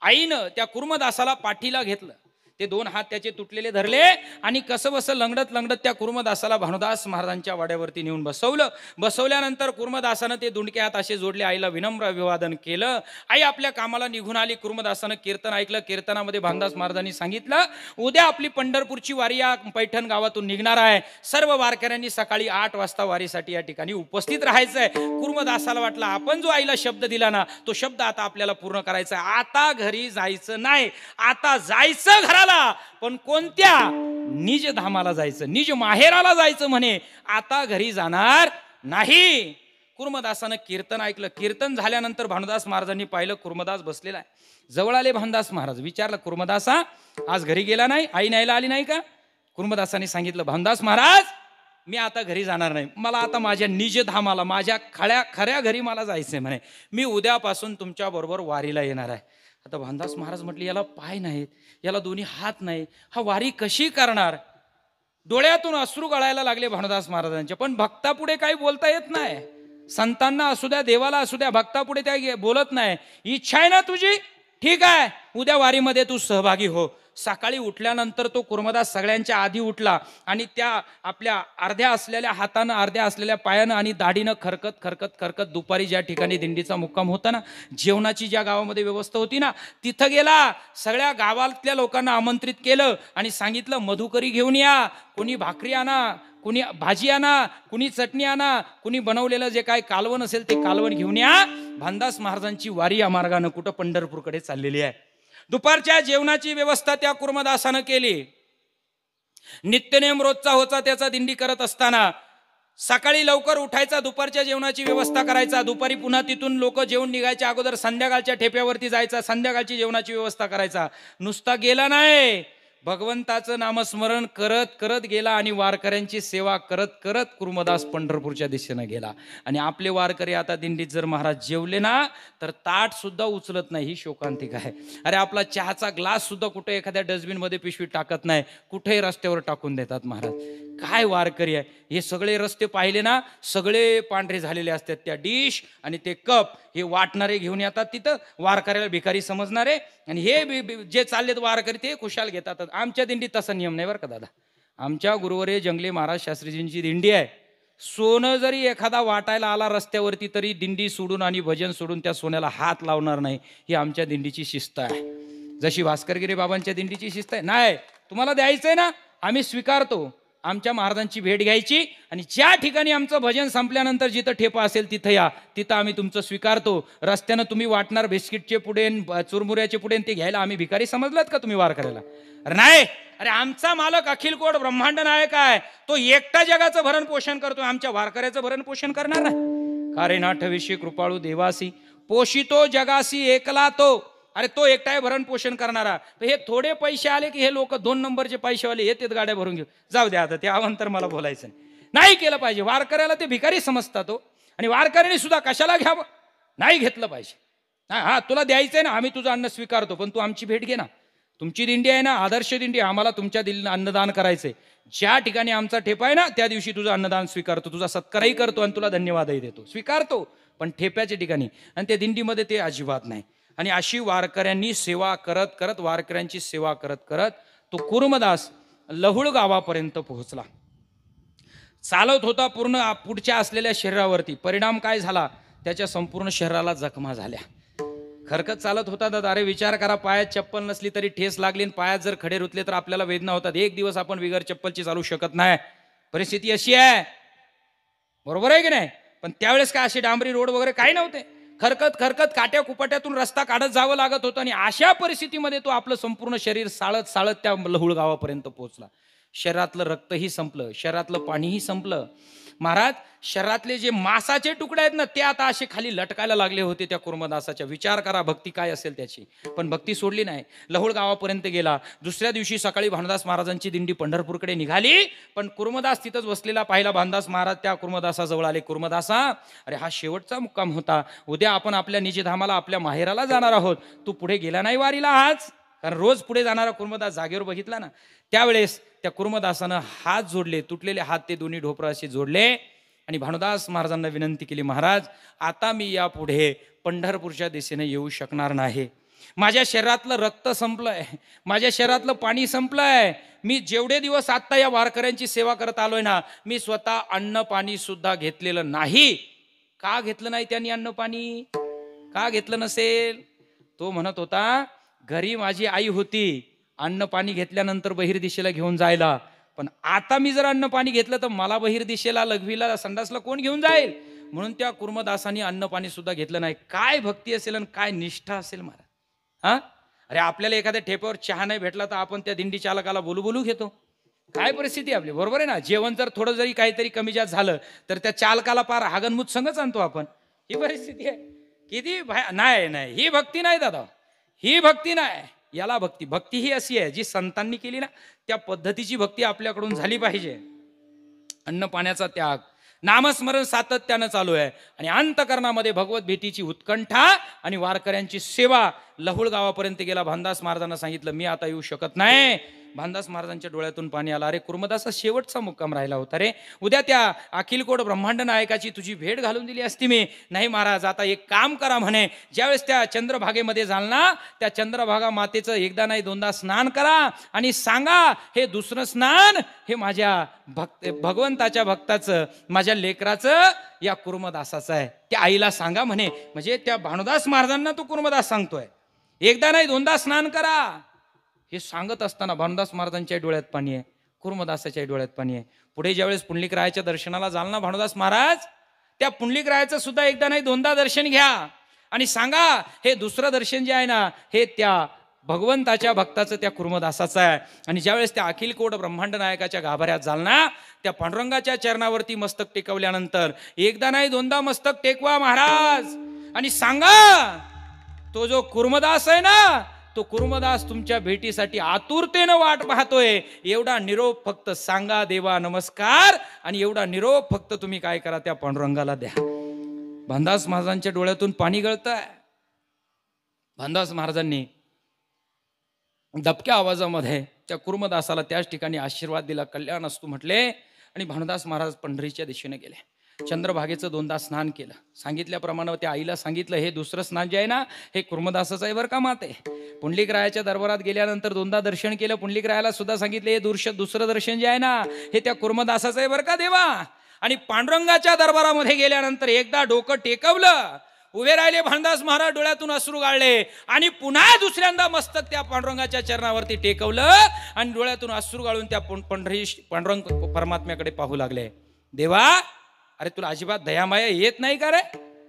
आईनं त्या कुर्मदासाला पाठीला घेतलं. ते 2 हात त्याचे तुटलेले धरले आणि कसं बसं लंगडत लंगडत त्या कुर्मदासाला भानुदास महाराजांच्या वाड्यावरती नेऊन बसवलं. बसवल्यानंतर कुर्मदासानं ते दुंडके हात असे जोडले, आईला विनम्र अभिवादन केलं. आई आपल्या कामाला निघून आली. कुर्मदासानं कीर्तन ऐकलं. कीर्तनामध्ये भानुदास महाराजांनी सांगितलं, उद्या आपली पंढरपूरची वारी या पैठण गावातून निघणार आहे. सर्व वारकऱ्यांनी सकाळी 8 वाजता वारीसाठी या ठिकाणी उपस्थित राहायचंय. कुर्मदासाला वाटलं आपण जो आईला शब्द दिला ना तो शब्द आता आपल्याला पूर्ण करायचा आहे. आता घरी जायचं नाही, आता जायचं घराला, पण कोणत्या? निज धामाला जायचं, निज माहेराला जायचं म्हणे. आता घरी जाणार नाही. कुर्मदासानं कीर्तन ऐकलं. कीर्तन झाल्यानंतर भानुदास महाराजांनी पाहिलं कुर्मदास बसलेला आहे. जवळ आले भानुदास महाराज. विचारलं, कुर्मदासा आज घरी गेला नाही, आई न्यायला आली नाही का? कुर्मदासाने सांगितलं, भानुदास महाराज मी आता घरी जाणार नाही, मला आता माझ्या निजधामाला माझ्या खऱ्या घरी मला जायचंय म्हणे, मी उद्यापासून तुमच्या बरोबर वारीला येणार आहे. आता भानदास महाराज म्हटले याला पाय नाहीत, याला दोन्ही हात नाही, हा वारी कशी करणार? डोळ्यातून अश्रू गळायला लागले भानुदास महाराजांचे. पण भक्तापुढे काही बोलता येत नाही. संतांना असू द्या, देवाला असू द्या, भक्तापुढे त्या बोलत नाही. इच्छा आहे ना तुझी, ठीक आहे, उद्या वारीमध्ये तू सहभागी हो. सकाळी उठल्यानंतर तो कुर्मदास सगळ्यांच्या आधी उठला आणि त्या आपल्या अर्ध्या असलेल्या हातानं, अर्ध्या असलेल्या पायानं आणि दाढीनं खरकत खरकत खरकत दुपारी ज्या ठिकाणी दिंडीचा मुक्काम होता ना, जेवणाची ज्या गावामध्ये व्यवस्था होती ना, तिथं गेला. सगळ्या गावातल्या लोकांना आमंत्रित केलं आणि सांगितलं मधुकरी घेऊन या, कोणी भाकरी आणा, कुणी भाजी आणा, कुणी चटणी आणा, कुणी बनवलेलं जे काय कालवण असेल ते कालवण घेऊन या. भानदास महाराजांची वारी या मार्गानं कुठं पंढरपूरकडे चाललेली आहे. दुपारच्या जेवणाची व्यवस्था त्या कुर्मदासानं केली. नित्यनेम रोजचा होता त्याचा दिंडी करत असताना सकाळी लवकर उठायचा, दुपारच्या जेवणाची व्यवस्था करायचा. दुपारी पुन्हा तिथून लोक जेवण निघायच्या अगोदर संध्याकाळच्या ठेप्यावरती जायचा, संध्याकाळची जेवणाची व्यवस्था करायचा. नुसता गेला नाही, भगवंताचं नामस्मरण करत करत गेला आणि वारकऱ्यांची सेवा करत करत कुर्मदास पंढरपूरच्या दिशेनं गेला. आणि आपले वारकरी आता दिंडीत जर महाराज जेवले ना तर ताट सुद्धा उचलत नाही, ही शोकांतिक आहे. अरे आपला चहाचा ग्लास सुद्धा कुठे एखाद्या डस्टबिनमध्ये पिशवी टाकत नाही, कुठेही रस्त्यावर टाकून देतात महाराज. काय वारकरी आहे हे. सगळे रस्ते पाहिले ना, सगळे पांढरे झालेले असतात. त्या डिश आणि ते कप हे वाटणारे घेऊन येतात तिथं, वारकऱ्याला भिकारी समजणारे, आणि हे जे चाललेत वारकरी ते खुशाल घेतात. आमच्या दिंडीत तसा नियम नाही बरं का दादा. आमच्या गुरुवर्य जंगले महाराज शास्त्रीजींची दिंडी आहे. सोनं जरी एखादा वाटायला आला रस्त्यावरती तरी दिंडी सोडून आणि भजन सोडून त्या सोन्याला हात लावणार नाही, ही आमच्या दिंडीची शिस्त आहे. जशी भास्करगिरी बाबांच्या दिंडीची शिस्त आहे. नाही, तुम्हाला द्यायचंय ना, आम्ही स्वीकारतो. आमच्या महाराजांची भेट घ्यायची आणि ज्या ठिकाणी आमचं भजन संपल्यानंतर जिथं ठेपा असेल तिथं या, तिथं आम्ही तुमचं स्वीकारतो. रस्त्यानं तुम्ही वाटणार बिस्किटचे पुढे, चुरमुऱ्याचे पुढे, ते घ्यायला आम्ही भिकारी समजलात का तुम्ही वारकऱ्याला? अरे नाही, अरे आमचा मालक अखिल कोट ब्रह्मांड नायक आहे, तो एकटा जगाचं भरण पोषण करतो, आमच्या वारकऱ्याचं भरण पोषण करणार नाही का रे? नाठविषयी कृपाळू देवासी पोषितो जगासी एकला तो. अरे तो एकटा आहे भरण पोषण करणारा. हे थोडे पैसे आले की हे लोक 2 नंबरचे पैसेवाले येतात गाड्या भरून घेऊन. जाऊ द्या आता, ते अवंतर मला बोलायचं नाही केलं पाहिजे. वारकऱ्याला ते भिकारी समजतात तो, आणि वारकऱ्याने सुद्धा कशाला घ्यावं, नाही घेतलं पाहिजे. हा तुला द्यायचंय ना, आम्ही तुझं अन्न स्वीकारतो, पण तू आमची भेट घे ना. तुमची दिंडी आहे ना, आदर्श दिंडी, आम्हाला तुमच्या दिल्लीनं अन्नदान करायचंय. ज्या ठिकाणी आमचा ठेपा आहे ना त्या दिवशी तुझं अन्नदान स्वीकारतो, तुझा सत्कारही करतो आणि तुला धन्यवादही देतो, स्वीकारतो. पण ठेप्याच्या ठिकाणी आणि त्या दिंडीमध्ये ते अजिबात नाही. आणि अशी वारकऱ्यांनी सेवा करत करत, वारकऱ्यांची सेवा करत करत तो कुर्मदास लहुळ गावापर्यंत पोहोचला. चालत होता पूर्ण पुढच्या असलेल्या शरीरावरती. परिणाम काय झाला, त्याच्या संपूर्ण शरीराला जखमा झाल्या. खरकत चालत होता दादा. अरे विचार करा, पायात चप्पल नसली तरी ठेस लागली, पायात जर खडे रुतले तर आपल्याला वेदना होतात. एक दिवस आपण बिगर चप्पलची चालू शकत नाही, परिस्थिती अशी आहे, बरोबर आहे की नाही? पण त्यावेळेस काय असे डांबरी रोड वगैरे काही नव्हते. खरकत खरकत काट्या कुपाट्यातून रस्ता काढत जावं लागत होतं. आणि अशा परिस्थितीमध्ये तो आपलं संपूर्ण शरीर साळत साळत त्या लहुळ गावापर्यंत पोहोचला. शरीरातलं रक्तही संपलं, शरीरातलं पाणीही संपलं. महाराज, शरीरातले जे मांसाचे तुकडे आहेत ना ते आता असे खाली लटकायला लागले होते त्या कुर्मदासाच्या. विचार करा भक्ती काय असेल त्याची. पण भक्ती सोडली नाही, लहुळ गावापर्यंत गेला. दुसऱ्या दिवशी सकाळी भानदास महाराजांची दिंडी पंढरपूरकडे निघाली. पण कुर्मदास तिथंच बसलेला पाहिला. भानदास महाराज त्या कुर्मदासाजवळ आले. कुर्मदासा, अरे हा शेवटचा मुक्काम होता, उद्या आपण आपल्या निजधामाला, आपल्या माहेराला जाणार आहोत. तू पुढे गेला नाही वारीला आज? कारण रोज पुढे जाणारा कुर्मदास जागेवर बघितला ना. त्यावेळेस त्या कुर्मदासानं हात जोडले, तुटलेले हात ते दोन्ही ढोपरं असे जोडले आणि भानुदास महाराजांना विनंती केली, महाराज आता मी यापुढे पंढरपूरच्या दिशेने येऊ शकणार नाही. माझ्या शरीरातलं रक्त संपलंय, माझ्या शरीरातलं पाणी संपलंय. मी जेवढे दिवस आता या वारकऱ्यांची सेवा करत आलोय ना, मी स्वतः अन्न पाणी सुद्धा घेतलेलं नाही. का घेतलं नाही त्यांनी अन्न पाणी? का घेतलं नसेल? तो म्हणत होता, घरी माझी आई होती अन्न पाणी घेतल्यानंतर बहिर्दिशेला घेऊन जायला, पण आता मी जर अन्न पाणी घेतलं तर मला बहिर्दिशेला, लघवीला, संडासला कोण घेऊन जाईल? म्हणून त्या कुर्मदासांनी अन्न पाणी सुद्धा घेतलं नाही. काय भक्ती असेल आणि काय निष्ठा असेल महाराज. हा, अरे आपल्याला एखाद्या ठेप्यावर चहा नाही भेटला तर आपण त्या दिंडी चालकाला बोलू घेतो. काय परिस्थिती आपली, बरोबर आहे ना? जेवण जर थोडं जरी काहीतरी कमी जास्त झालं तर त्या चालकाला पार हागनमुत संगच आणतो आपण. ही परिस्थिती आहे. किती नाही, ही भक्ती नाही दादा, ही भक्ती नाही. याला भक्ती, भक्ती ही अशी आहे जी संतांनी केली ना त्या पद्धतीची भक्ती आपल्याकडून झाली पाहिजे. अन्न पाण्याचा त्याग, नामस्मरण सातत्यानं चालू आहे आणि अंतकरणामध्ये भगवत भेटीची उत्कंठा आणि वारकऱ्यांची सेवा. लहुळ गावापर्यंत गेला. भानदास महाराजांना सांगितलं मी आता येऊ शकत नाही. भानदास महाराजांच्या डोळ्यातून पाणी आलं. अरे कुर्मदासा शेवटचा मुक्काम राहिला होता रे, उद्या त्या अखिलकोट ब्रह्मांड नायकाची तुझी भेट घालून दिली असती मी. नाही महाराज, आता एक काम करा म्हणे, ज्यावेळेस त्या चंद्रभागेमध्ये जाल ना, त्या चंद्रभागा मातेचं एकदा नाही दोनदा स्नान करा आणि सांगा हे दुसरं स्नान हे माझ्या भगवंताच्या भक्ताचं, माझ्या लेकराचं, या कुर्मदासाचं आहे. त्या आईला सांगा म्हणे. म्हणजे त्या भानुदास महाराजांना तो कुर्मदास सांगतोय एकदा नाही दोनदा स्नान करा. हे सांगत असताना भानुदास महाराजांच्या डोळ्यात पाणी आहे, कुर्मदासाच्या डोळ्यात पाणी आहे. पुढे ज्यावेळेस पुंडलिकरायाच्या दर्शनाला जाल ना भानुदास महाराज, त्या पुंडलिकरायाचं सुद्धा एकदा नाही दोनदा दर्शन घ्या आणि सांगा हे दुसरं दर्शन जे आहे ना हे त्या भगवंताच्या भक्ताचं, त्या कुर्मदासाचं आहे. आणि ज्यावेळेस त्या अखिलकोट ब्रह्मांड नायकाच्या गाभाऱ्यात जाल ना, त्या पांडुरंगाच्या चरणावरती मस्तक टेकवल्यानंतर एकदा नाही दोनदा मस्तक टेकवा महाराज आणि सांगा तो जो कुर्मदास आहे ना, तो कुर्मदास तुमच्या भेटीसाठी आतुरतेनं वाट पाहतोय. एवढा निरोप फक्त सांगा देवा नमस्कार, आणि एवढा निरोप फक्त तुम्ही काय करा त्या पांडुरंगाला द्या. भानदास महाराजांच्या डोळ्यातून पाणी गळतंय. भानदास महाराजांनी दबक्या आवाजामध्ये त्या कुर्मदासाला त्याच ठिकाणी आशीर्वाद दिला, कल्याण असतो म्हटले. आणि भानुदास महाराज पंढरीच्या दिशेने गेले. चंद्रभागेचं दोनदा स्नान केलं. सांगितल्याप्रमाणे त्या आईला सांगितलं हे दुसरं स्नान जे आहे ना हे कुर्मदासाचं आहे बरं का माते. पुंडलिकरायाच्या दरबारात गेल्यानंतर दोनदा दर्शन केलं. पुंडलिकरायाला सुद्धा सांगितलं हे दुसरं दर्शन जे आहे ना हे त्या कुर्मदासाचं आहे बरं का देवा. आणि पांडुरंगाच्या दरबारामध्ये गेल्यानंतर एकदा डोकं टेकवलं, उभे राहिले भानदास महाराज, डोळ्यातून अश्रू गाळले आणि पुन्हा दुसऱ्यांदा मस्तक त्या पांडुरंगाच्या चरणावरती टेकवलं आणि डोळ्यातून अश्रू गाळून त्या पांडुरंग परमात्म्याकडे पाहू लागले. देवा अरे तुला अजिबात दयामाया येत नाही का रे?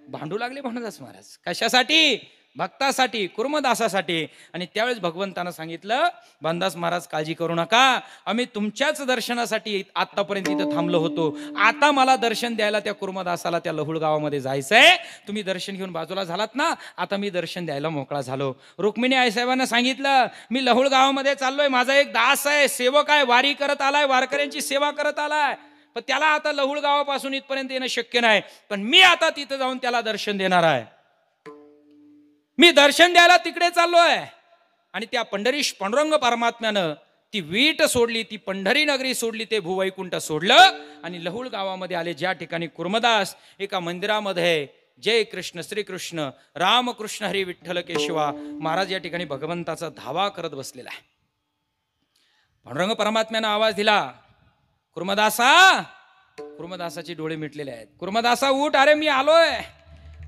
भांडू लागले भानुदास महाराज. कशासाठी? भक्तासाठी, कुर्मदासासाठी. आणि त्यावेळेस भगवंतानं सांगितलं भानदास महाराज काळजी करू नका, आम्ही तुमच्याच दर्शनासाठी आतापर्यंत इथं थांबलो होतो. आता मला दर्शन द्यायला त्या कुर्मदासाला त्या लहुळ गावामध्ये जायचंय. तुम्ही दर्शन घेऊन बाजूला झालात ना, आता मी दर्शन द्यायला मोकळा झालो. रुक्मिणी आईसाहेबांना सांगितलं मी लहुळ गावामध्ये चाललोय, माझा एक दास आहे, सेवक आहे, वारी करत आलाय, वारकऱ्यांची सेवा करत आलाय, पण त्याला आता लहुळ गावापासून इथपर्यंत येणं शक्य नाही. पण मी आता तिथं जाऊन त्याला दर्शन देणार आहे. मी दर्शन द्यायला तिकडे चाललोय. आणि त्या पांडुरंग परमात्म्यानं ती वीट सोडली, ती पंढरी नगरी सोडली, ते भूवैकुंठ सोडलं आणि लहुळ गावामध्ये आले, ज्या ठिकाणी कुर्मदास एका मंदिरामध्ये जय कृष्ण श्रीकृष्ण रामकृष्ण हरी विठ्ठल केशवा महाराज या ठिकाणी भगवंताचा धावा करत बसलेला आहे. पांडुरंग परमात्म्यानं आवाज दिला, कुर्मदासा. कुर्मदासाचे डोळे मिटलेले आहेत. कुर्मदासा उठ, अरे मी आलोय.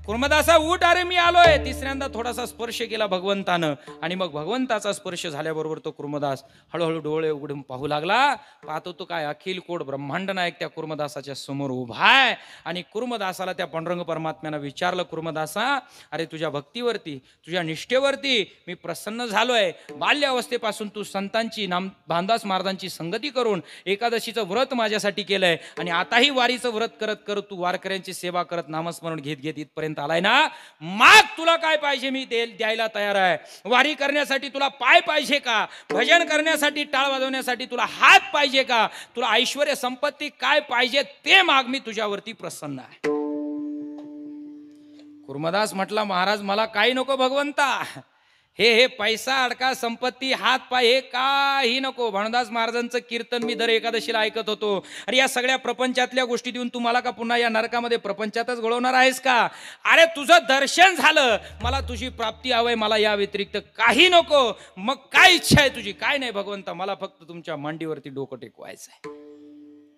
कुर्मदासा उठ, अरे मी आलोय. तिसऱ्यांदा थोडासा स्पर्श केला भगवंतानं आणि मग भगवंताचा स्पर्श झाल्याबरोबर तो कुर्मदास हळूहळू डोळे उघडून पाहू लागला. पाहतो तो काय अखिलकोट ब्रह्मांड नायक त्या कुर्मदासाच्या समोर उभा आहे. आणि कुर्मदासाला त्या पांडुरंग परमात्म्यानं विचारलं, कुर्मदासा अरे तुझ्या भक्तीवरती, तुझ्या निष्ठेवरती मी प्रसन्न झालोय. बाल्यावस्थेपासून तू संतांची भानदास महाराजांची संगती करून एकादशीचं व्रत माझ्यासाठी केलंय आणि आताही वारीचं व्रत करत करत तू वारकऱ्यांची सेवा करत नामस्मरण घेत घेत इथपर्यंत आलाय ना. माग तुला काय पाहिजे मी द्यायला तयार आहे. वारी करण्यासाठी तुला पाय पाहिजे का? भजन करण्यासाठी, टाळ वाजवण्यासाठी तुला हात पाहिजे का? तुला ऐश्वर्य संपत्ती काय पाहिजे ते माग, मी तुझ्यावरती प्रसन्न आहे. कुर्मदास म्हटला, महाराज मला काही नको भगवंता, हे पैसा अडका संपत्ती हात पाय हे काही नको. भानुदास महाराजांचं कीर्तन मी दर एकादशीला ऐकत होतो. अरे या सगळ्या प्रपंचातल्या गोष्टी देऊन तुम्हाला का पुन्हा या नरकामध्ये प्रपंचातच घडवणार आहेस का? अरे तुझं दर्शन झालं, मला तुझी प्राप्ती हवंय, मला या व्यतिरिक्त काही नको. मग काय इच्छा आहे तुझी? काय नाही भगवंता, मला फक्त तुमच्या मांडीवरती डोकं टेकवायचं आहे.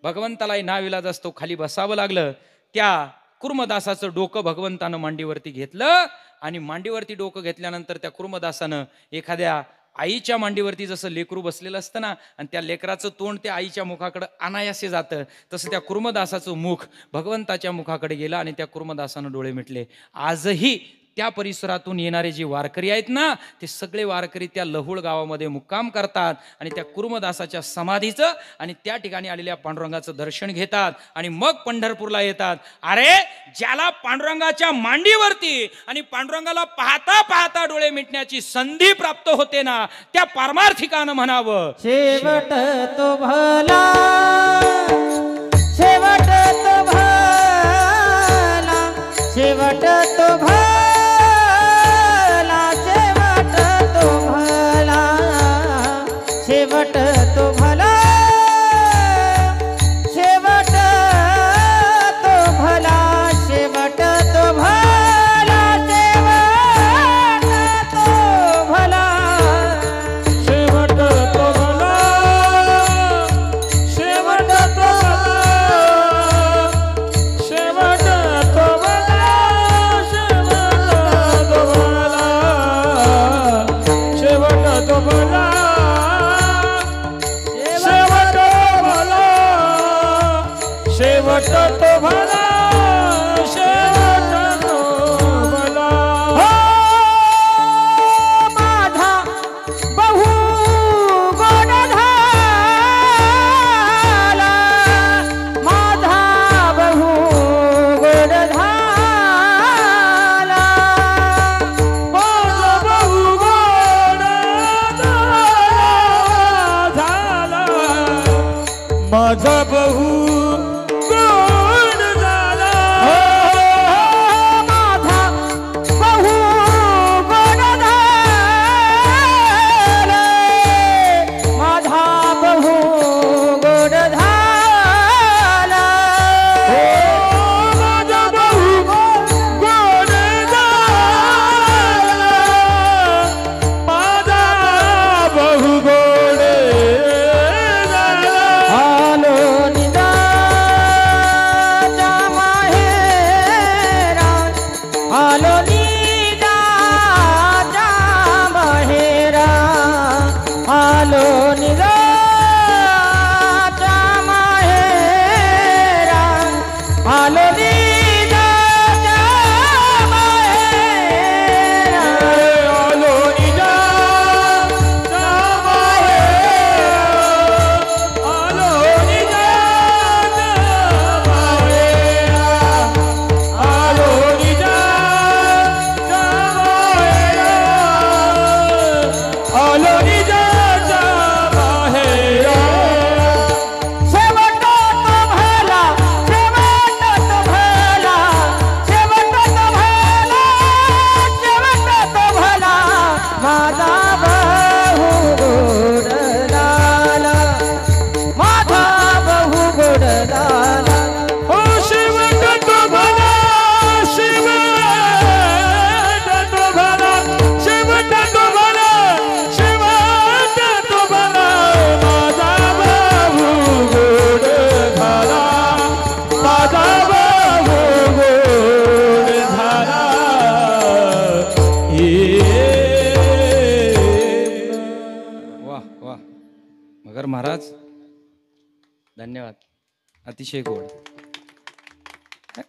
भगवंतालाही नाविलाज असतो, खाली बसावं लागलं. त्या कुर्मदासाचं डोकं भगवंतानं मांडीवरती घेतलं आणि मांडीवरती डोकं घेतल्यानंतर त्या कुर्मदासानं एखाद्या आईच्या मांडीवरती जसं लेकरू बसलेलं असतं ना आणि त्या लेकराचं तोंड त्या आईच्या मुखाकडे अनायासे जातं, तसं त्या कुर्मदासाचं मुख भगवंताच्या मुखाकडे गेलं आणि त्या कुर्मदासानं डोळे मिटले. आजही त्या परिसरातून येणारे जे वारकरी आहेत ना, ते सगळे वारकरी त्या लहुळ गावामध्ये मुक्काम करतात आणि त्या कुर्मदासाच्या समाधीचं आणि त्या ठिकाणी आलेल्या पांडुरंगाचं दर्शन घेतात आणि मग पंढरपूरला येतात. अरे ज्याला पांडुरंगाच्या मांडीवरती आणि पांडुरंगाला पाहता पाहता डोळे मिटण्याची संधी प्राप्त होते ना, त्या पारमार्थिकानं म्हणावं, शेवट तो भला शेवट तो भला शेवट तो भला शेवट तो भला शेवट तो भला शेवट तो भला शेवट तो भला शेवट तो भला शेवट तो भला शेवट तो भला शेवट तो भला शेवट तो भला हो माझा बहु गोड झाला माझा बहु गोड झाला माझा बहु गोड झाला माझा बहु गोड झाला माझा बहु गोड झाला माझा बहु गोड झाला माझा बहु गोड झाला माझा बहु गोड झाला आलो निजाच्या माहेरा आलो निजाच्या माहेरा आलो निजाच्या माहेरा आलो निजाच्या माहेरा आलो निजाच्या माहेरा आलो निजाच्या माहेरा आलो निजाच्या माहेरा आलो निजाच्या माहेरा शेवट तो भला शेवट तो भला शेवट तो भला शेवट तो भला माझा बहु गोड झाला माझा बहु गोड झाला ओ शेवट तो भला शेवट तो भला शेवट तो भला शेवट तो भला माझा बहु गोड झाला माझा बहु गोड झाला वाह वाह मगर महाराज धन्यवाद अतिशय गोड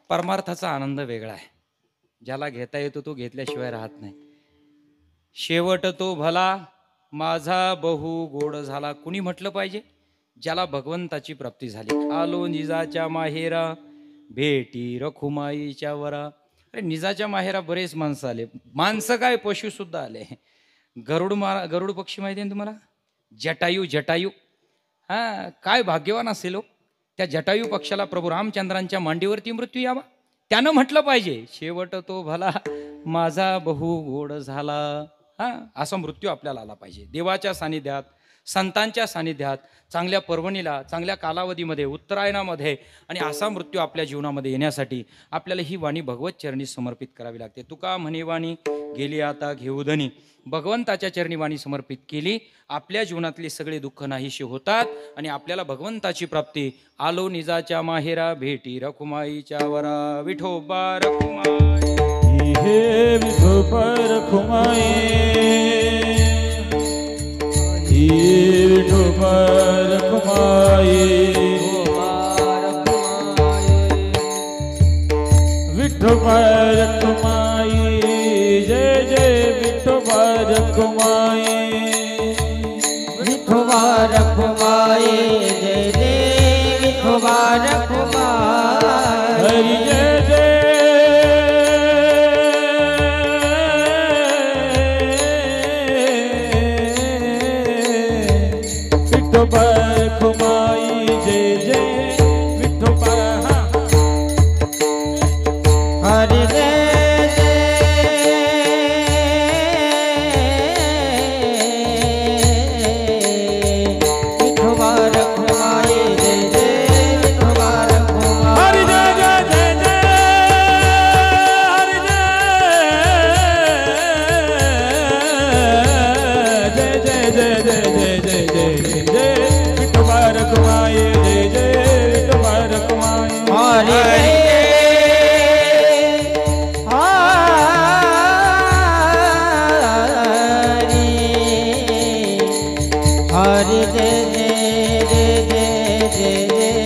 परमार्थाचा आनंद वेगळा आहे ज्याला घेता येतो तो घेतल्याशिवाय राहत नाही शेवट तो भला माझा बहु गोड झाला कुणी म्हटलं पाहिजे ज्याला भगवंताची प्राप्ती झाली आलो निजाच्या माहेरा भेटी रखुमाईच्या वरा अरे निजाच्या माहेरा बरेच माणसं आले माणसं काय पशु सुद्धा आले गरुड पक्षी माहिती आहे तुम्हाला जटायू हा काय भाग्यवान असेल हो त्या जटायू पक्षाला प्रभू रामचंद्रांच्या मांडीवरती मृत्यू यावा त्यानं म्हटलं पाहिजे शेवट तो भला माझा बहु गोड झाला हा असा मृत्यू आपल्याला आला पाहिजे देवाच्या सानिध्यात संतांच्या सानिध्यात चांगल्या पर्वणीला चांगल्या कालावधीमध्ये उत्तरायणामध्ये आणि असा मृत्यू आपल्या जीवनामध्ये येण्यासाठी आपल्याला ही वाणी भगवत चरणी समर्पित करावी लागते तुका म्हणे वाणी गेली आता घेऊधनी भगवंताच्या चरणी वाणी समर्पित केली आपल्या जीवनातले सगळे दुःख नाहीशी होतात आणि आपल्याला भगवंताची प्राप्ती आलो निजाच्या माहेरा भेटी रखुमाईच्या वरा विठोबा रखुमाई हे विठोबा रखुमाई विठोबा रखुमाई विठोबा रखुमाई जय जय विठोबा रखुमाई विठोबा रखुमाई जय जय विठोबा रखुमाई हरि जय जय विठोबा रखुमाई जय जय विठोबा हरि जय जय जय जय जय जय जय विठोबा रखुमाई जय जय विठोबा रखुमाई हरि हरि जय जय जय जय जय जय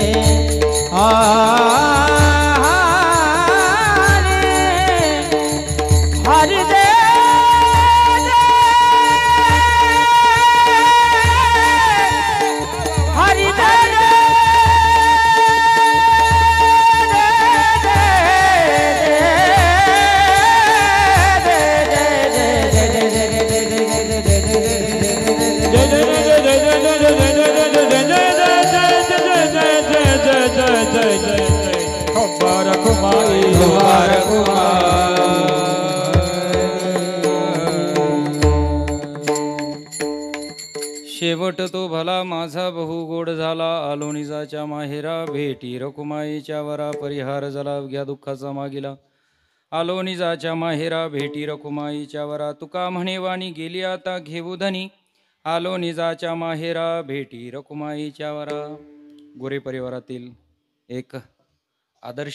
हरि जय हरि शेवट तो भला माझा बहु गोड झाला आलो निजाच्या माहेरा भेटी रखुमाईच्या वरा परिहार झाला अवघ्या दुःखाचा मागिला आलो निजाच्या माहेरा भेटी रखुमाईच्या वरा तुका म्हणे वाणी गेली आता घेऊ धनी आलो निजाच्या माहेरा भेटी रखुमाईच्या वरा गोरे परिवारातील एक आदर्श